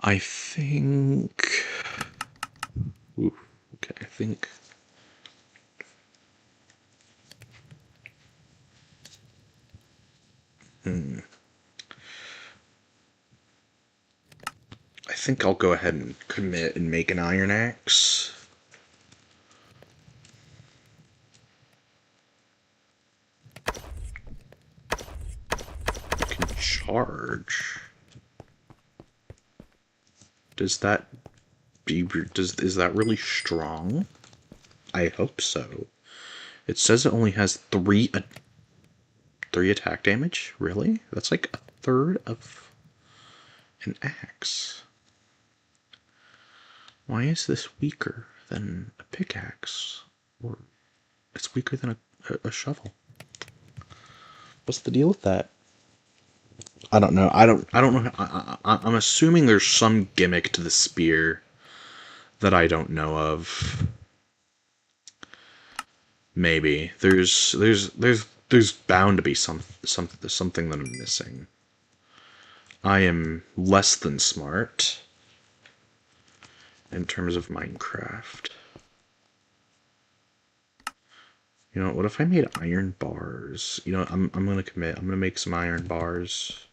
I think... Ooh, okay, I think... I think I'll go ahead and commit and make an iron axe. Can charge. Is that really strong? I hope so. It says it only has three attack damage? Really? That's like a third of an axe. Why is this weaker than a pickaxe? Or it's weaker than a shovel. What's the deal with that? I don't know. I don't know. I'm assuming there's some gimmick to the spear that I don't know of. Maybe there's bound to be something that I'm missing. I am less than smart in terms of Minecraft. You know, what if I made iron bars? You know, I'm gonna commit. I'm gonna make some iron bars.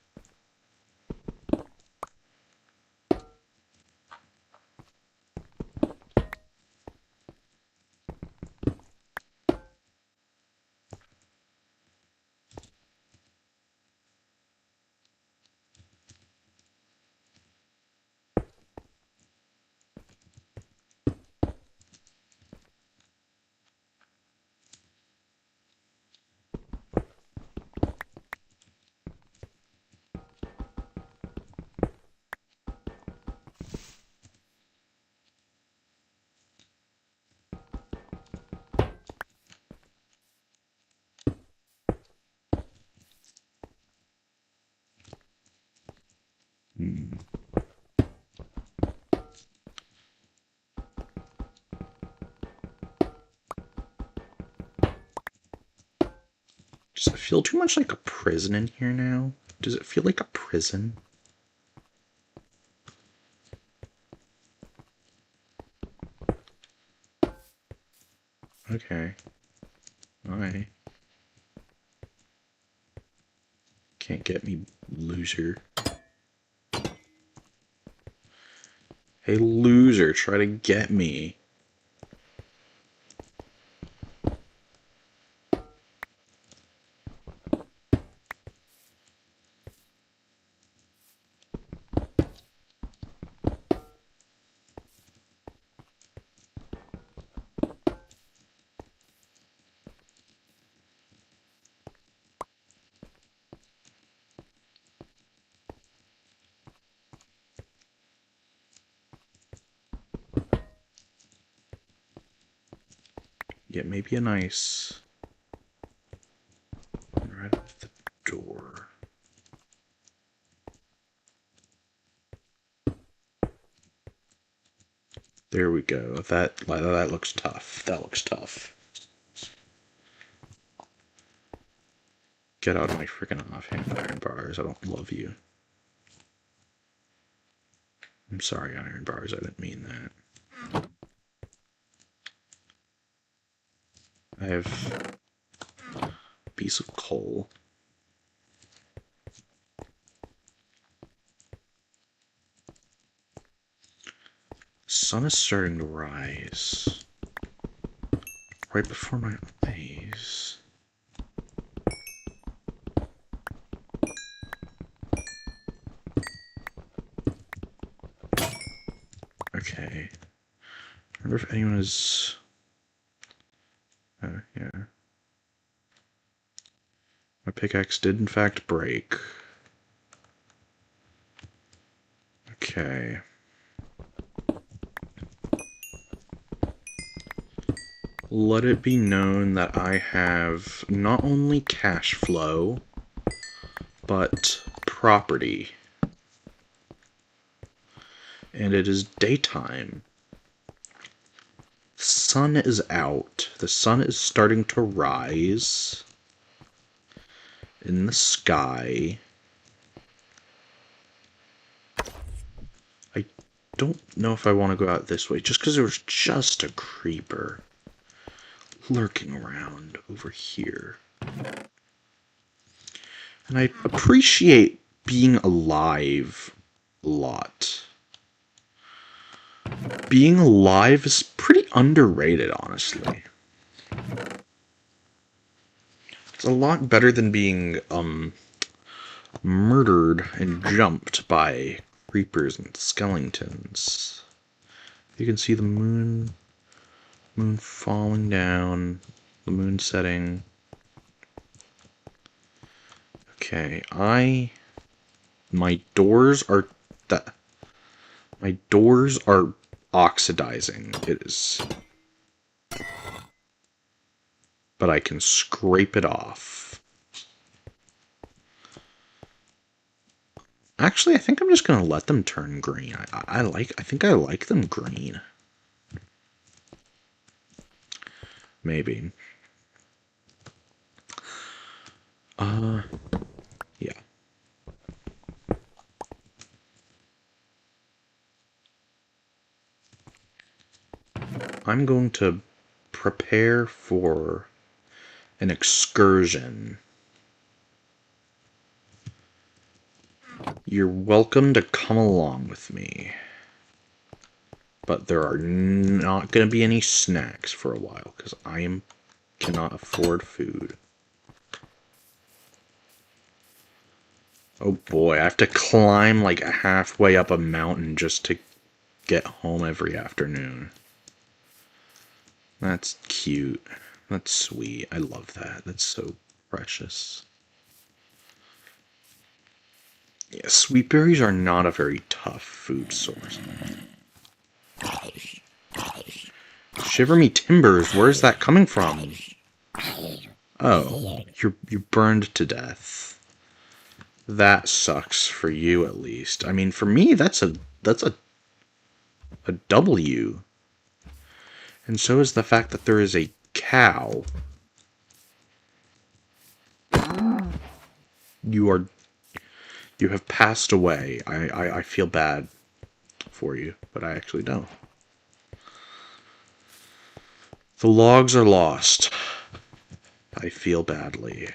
Does it feel too much like a prison in here now? Does it feel like a prison? Okay. Alright. Can't get me, loser. Hey, loser, try to get me. Yeah, maybe a nice... right up the door. There we go. That looks tough. That looks tough. Get out of my freaking offhand, iron bars. I don't love you. I'm sorry, iron bars. I didn't mean that. I have a piece of coal. The sun is starting to rise. Right before my eyes. Okay. I wonder if anyone is... yeah. My pickaxe did in fact break. Okay. Let it be known that I have not only cash flow, but property. And it is daytime. The sun is out. The sun is starting to rise in the sky. I don't know if I want to go out this way, just because there was just a creeper lurking around over here. And I appreciate being alive a lot. Being alive is pretty underrated, honestly. It's a lot better than being, murdered and jumped by creepers and skeletons. You can see the moon falling down, the moon setting. Okay, my doors are oxidizing. It is, but I can scrape it off. Actually, I think I'm just gonna let them turn green. I think I like them green. Maybe. Yeah. I'm going to prepare for an excursion. You're welcome to come along with me. But there are not going to be any snacks for a while, because cannot afford food. Oh boy, I have to climb like halfway up a mountain just to get home every afternoon. That's cute. That's sweet. I love that. That's so precious. Yeah, sweet berries are not a very tough food source. Shiver me timbers, where's that coming from? Oh, you burned to death. That sucks for you, at least. I mean, for me, that's a W. And so is the fact that there is a cow. You have passed away. I feel bad for you, but I actually don't. The logs are lost. I feel badly.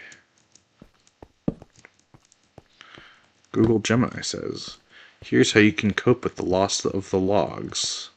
Google Gemini says, here's how you can cope with the loss of the logs.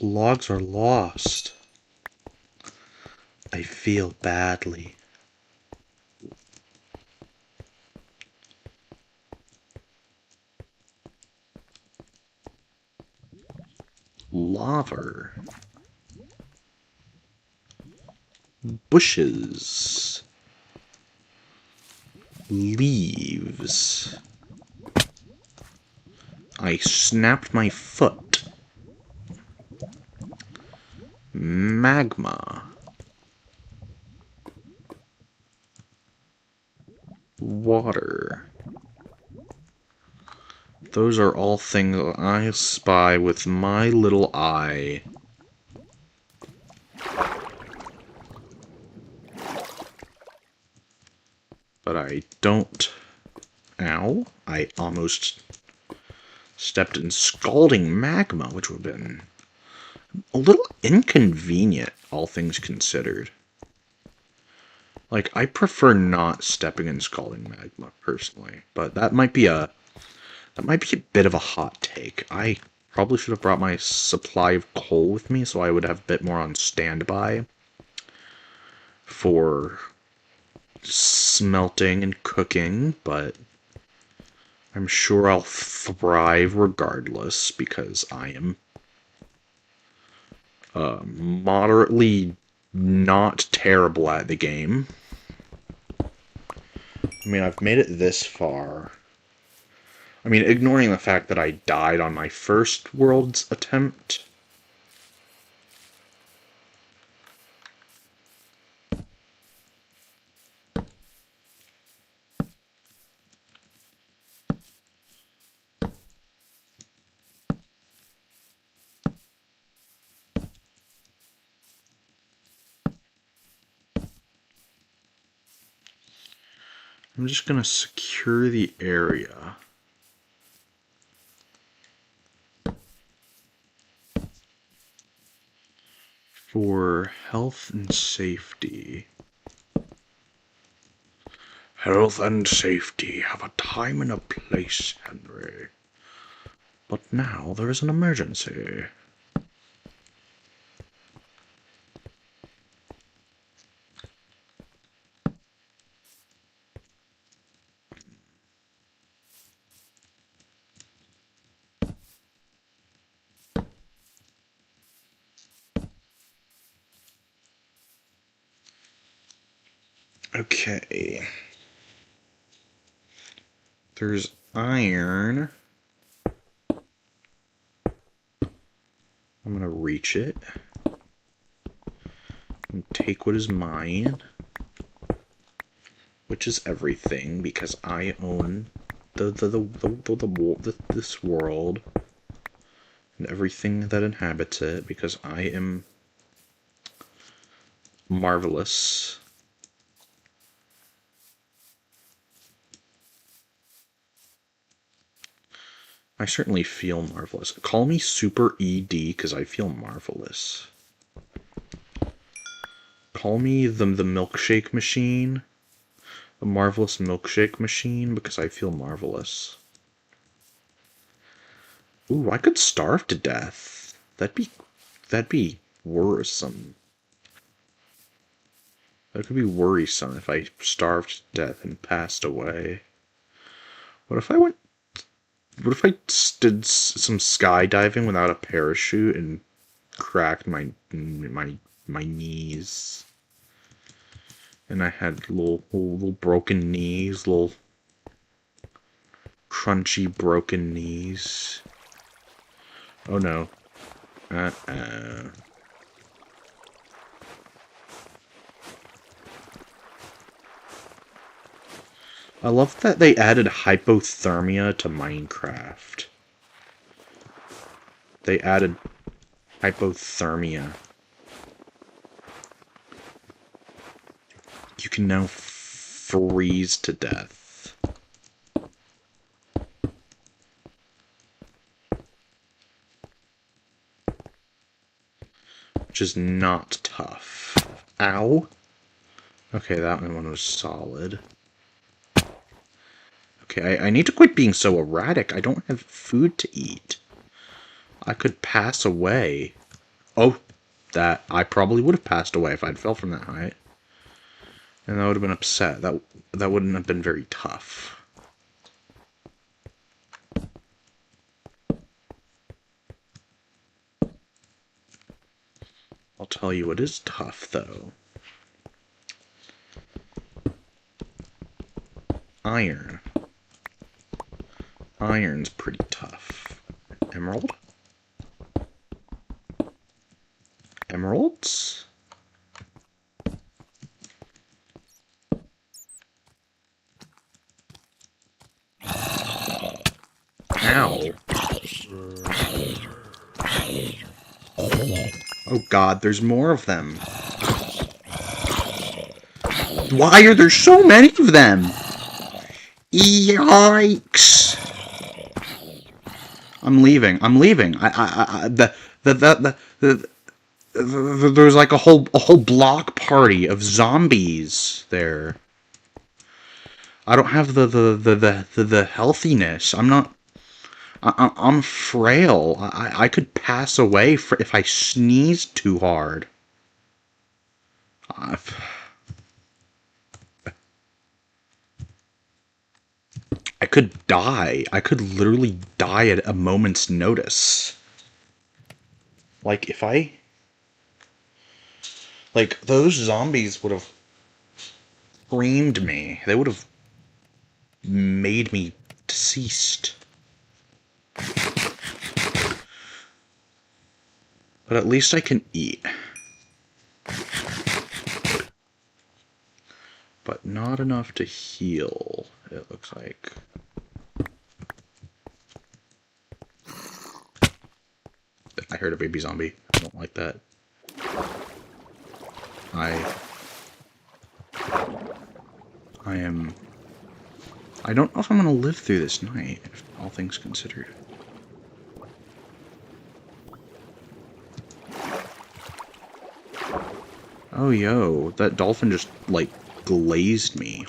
Logs are lost. I feel badly. Lava. Bushes. Leaves. I snapped my foot. Magma. Water. Those are all things I spy with my little eye. But I don't. Ow. I almost stepped in scalding magma, which would have been a little inconvenient, all things considered. Like, I prefer not stepping in scalding magma, personally. But that might be a bit of a hot take. I probably should have brought my supply of coal with me, so I would have a bit more on standby for smelting and cooking, but I'm sure I'll thrive regardless, because I am moderately not terrible at the game. I mean, I've made it this far. I mean, ignoring the fact that I died on my first world's attempt. I'm just gonna secure the area. For health and safety. Health and safety have a time and a place, Henry. But now there is an emergency. Okay. There's iron. I'm gonna reach it and take what is mine, which is everything, because I own this world and everything that inhabits it, because I am marvelous. I certainly feel marvelous. Call me Super ED because I feel marvelous. Call me the milkshake machine. The marvelous milkshake machine because I feel marvelous. Ooh, I could starve to death. That'd be worrisome. That could be worrisome if I starved to death and passed away. What if I did some skydiving without a parachute and cracked my knees? And I had little broken knees, little crunchy broken knees. Oh no. I love that they added hypothermia to Minecraft. They added hypothermia. You can now freeze to death. Which is not tough. Ow. Okay, that one was solid. Okay, I need to quit being so erratic. I don't have food to eat. I could pass away. Oh, that I probably would have passed away if I'd fell from that height. And I would have been upset. That wouldn't have been very tough. I'll tell you what is tough, though. Iron. Iron's pretty tough. Emerald? Emeralds? Ow. Oh god, there's more of them. Why are there so many of them? Yikes! I'm leaving. There's like a whole block party of zombies there. I don't have the healthiness. I'm frail. I could pass away if I sneeze too hard. I could die. I could literally die at a moment's notice. Like, if I... Like, those zombies would have screamed me. They would have made me deceased. But at least I can eat. But not enough to heal, it looks like. I heard a baby zombie. I don't like that. I am I don't know if I'm gonna live through this night, all things considered. Oh, yo, that dolphin just, like, glazed me.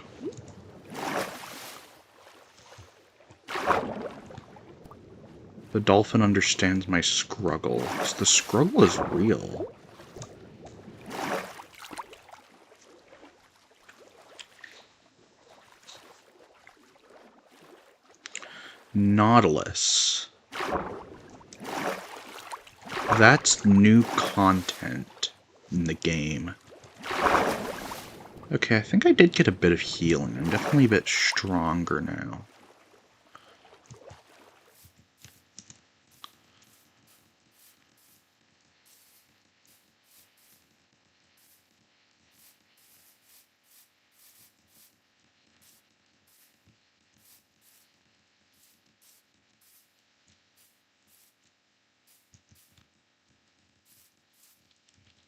The dolphin understands my struggle. The struggle is real. Nautilus. That's new content in the game. Okay, I think I did get a bit of healing. I'm definitely a bit stronger now.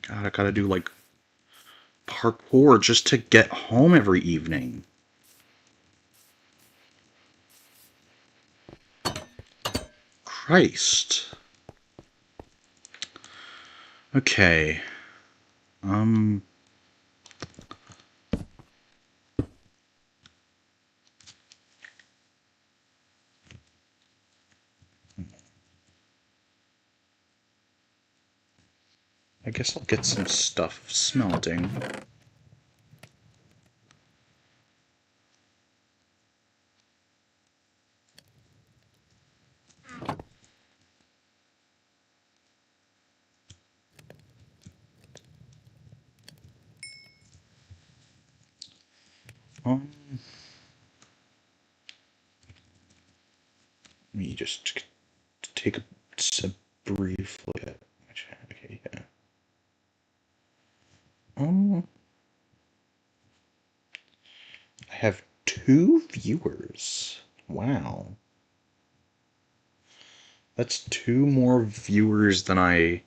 God, I gotta do, like, parkour just to get home every evening. Christ. Okay. I guess I'll get some stuff smelting. Let me just take a brief look at. Okay, yeah. I have 2 viewers. Wow. That's 2 more viewers than I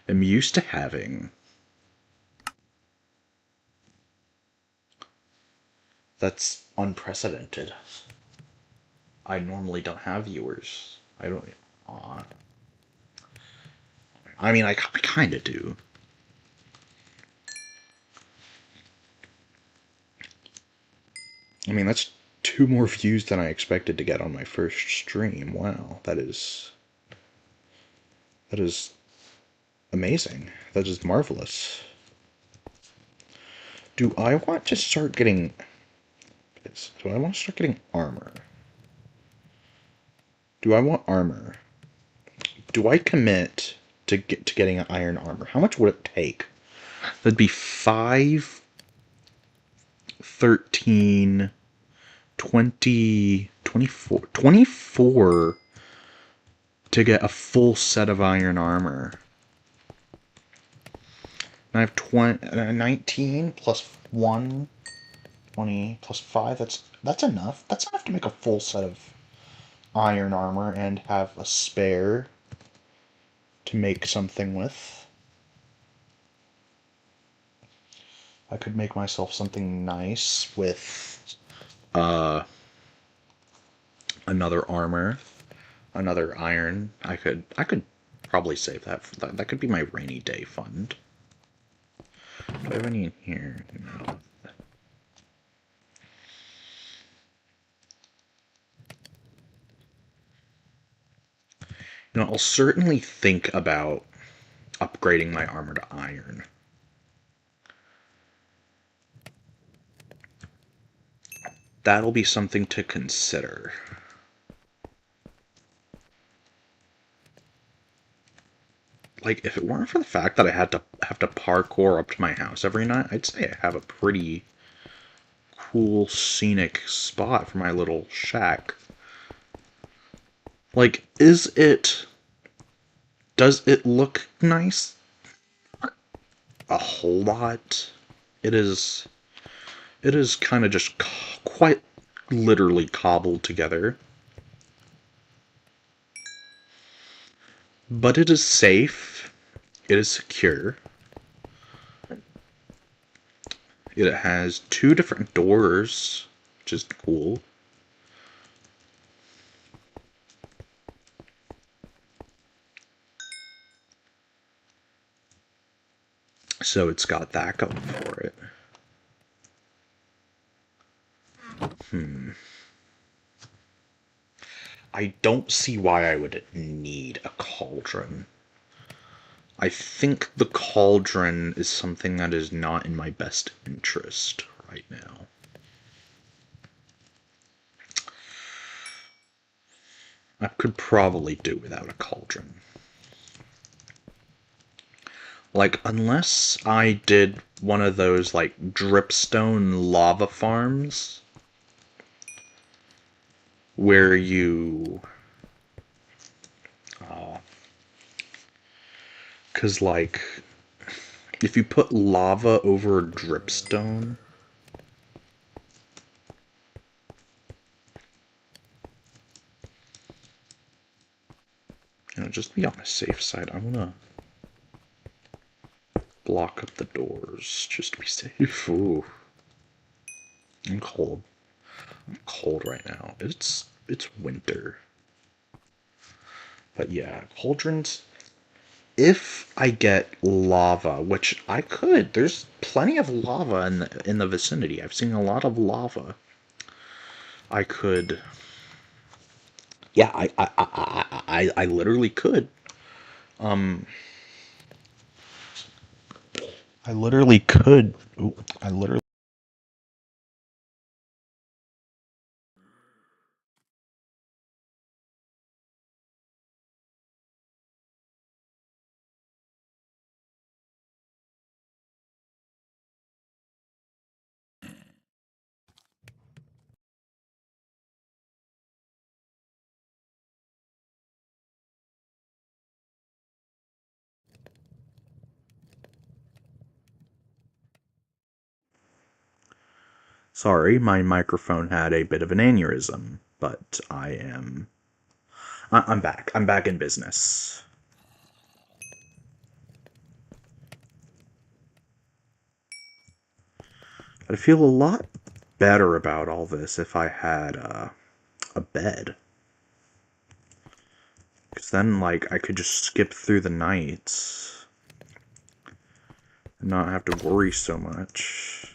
am used to having. That's unprecedented. I normally don't have viewers. I don't. I mean, I kind of do. I mean, that's 2 more views than I expected to get on my first stream. Wow, that is amazing. That is marvelous. Do I want to start getting... Do I want to start getting armor? Do I want armor? Do I commit to getting an iron armor? How much would it take? That'd be 5, 13, 20, 24, 24 to get a full set of iron armor. And I have 19 plus 1, 20 plus 5. That's enough. That's enough to make a full set of iron armor and have a spare to make something with. I could make myself something nice with another armor, another iron. I could probably save that for that. That could be my rainy day fund. Do I have any in here? No. You know, I'll certainly think about upgrading my armor to iron. That'll be something to consider. Like, if it weren't for the fact that I have to parkour up to my house every night, I'd say I have a pretty cool scenic spot for my little shack. Like, does it look nice? A whole lot. It is kind of just quite literally cobbled together. But it is safe. It is secure. It has 2 different doors, which is cool. So it's got that going for it. I don't see why I would need a cauldron. I think the cauldron is something that is not in my best interest right now. I could probably do without a cauldron. Like, unless I did one of those, like, dripstone lava farms where you... Because, like, if you put lava over a dripstone... just to be on the safe side, I'm gonna block up the doors just to be safe. Ooh. I'm cold. I'm cold right now. It's winter. But yeah, cauldrons. If I get lava, which I could, there's plenty of lava in the vicinity. I've seen a lot of lava. I could. Yeah, I literally could. I literally could. Ooh, I literally. Sorry, my microphone had a bit of an aneurysm, but I'm back. I'm back in business. I'd feel a lot better about all this if I had a bed. Because then, like, I could just skip through the nights and not have to worry so much.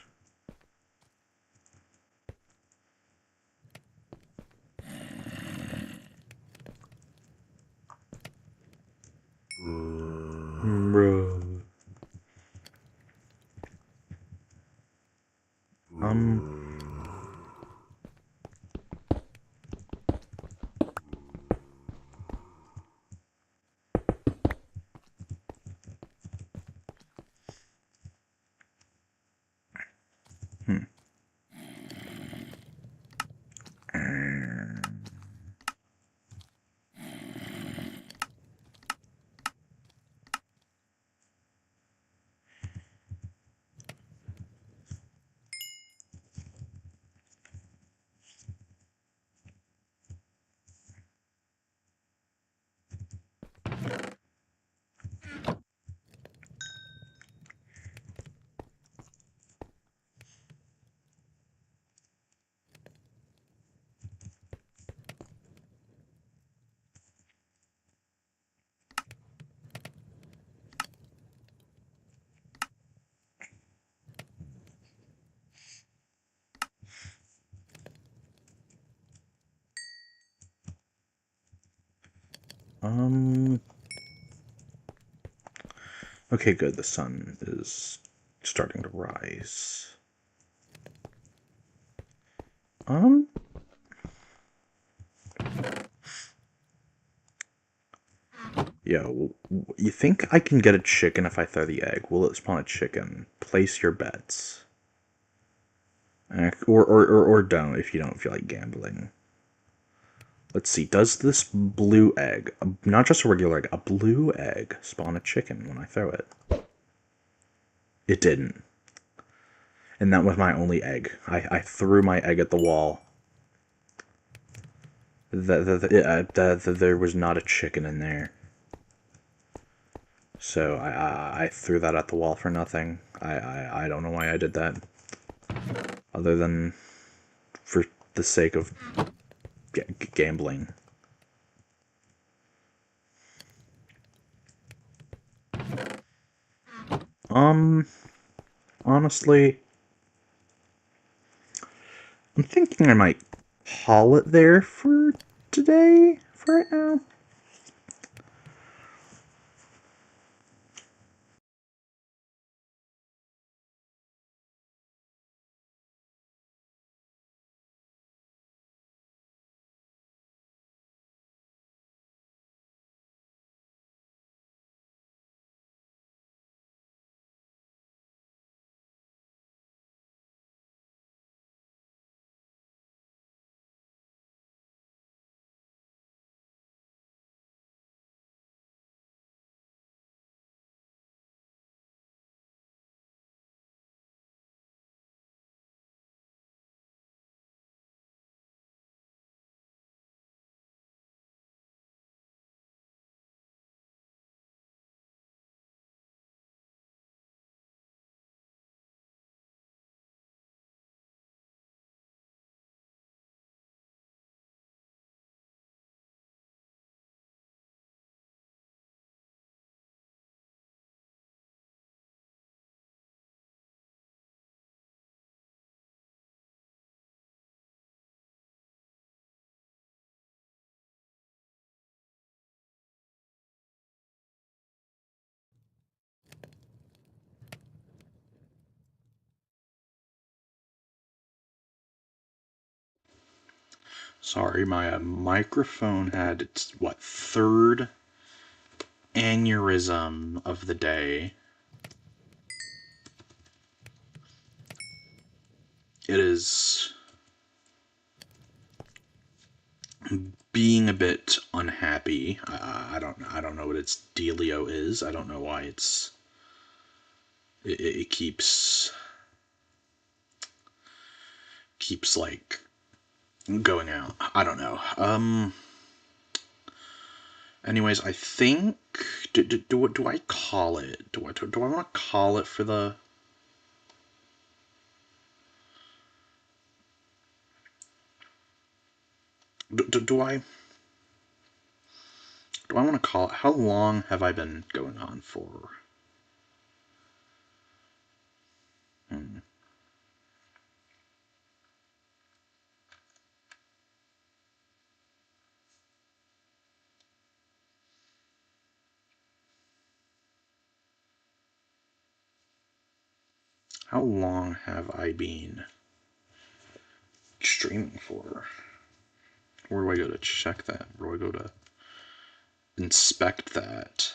Bro. Okay, good. The sun is starting to rise. Yo, you think I can get a chicken if I throw the egg? Will it spawn a chicken? Place your bets. Or don't if you don't feel like gambling. Let's see, does this blue egg, not just a regular egg, a blue egg, spawn a chicken when I throw it? It didn't. And that was my only egg. I threw my egg at the wall. There was not a chicken in there. So I threw that at the wall for nothing. I don't know why I did that. Other than for the sake of gambling. Honestly, I'm thinking I might call it there for today, for right now. Sorry, my microphone had its, third aneurysm of the day. It is being a bit unhappy. I don't know what its dealio is. I don't know why it keeps like going out. I don't know. Anyways, I think do I call it? Do I want to call it for the? Do I want to call it? How long have I been going on for? How long have I been streaming for? Where do I go to check that? Where do I go to inspect that?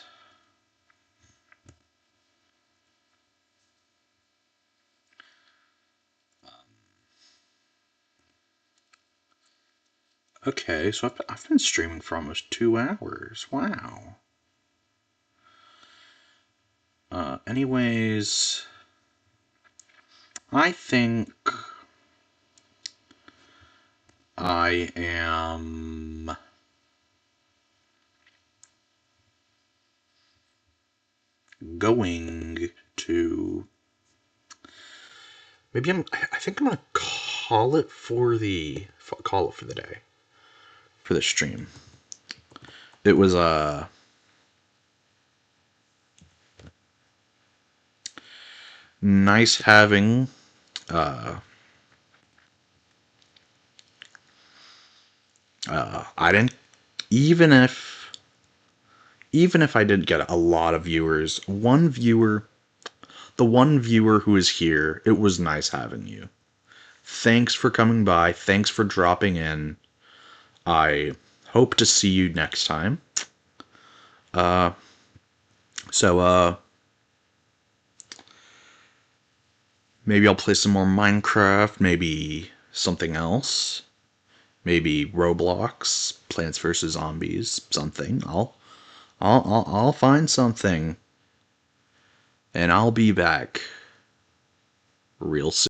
Okay, so I've been streaming for almost 2 hours. Wow. Anyways, I think I am going to I think I'm gonna call it for the day for the stream. It was nice having I didn't even if I didn't get a lot of viewers, the one viewer who is here, it was nice having you. Thanks for coming by. Thanks for dropping in. I hope to see you next time. So maybe I'll play some more Minecraft, maybe something else. Maybe Roblox, Plants vs Zombies, something. I'll find something. And I'll be back real soon.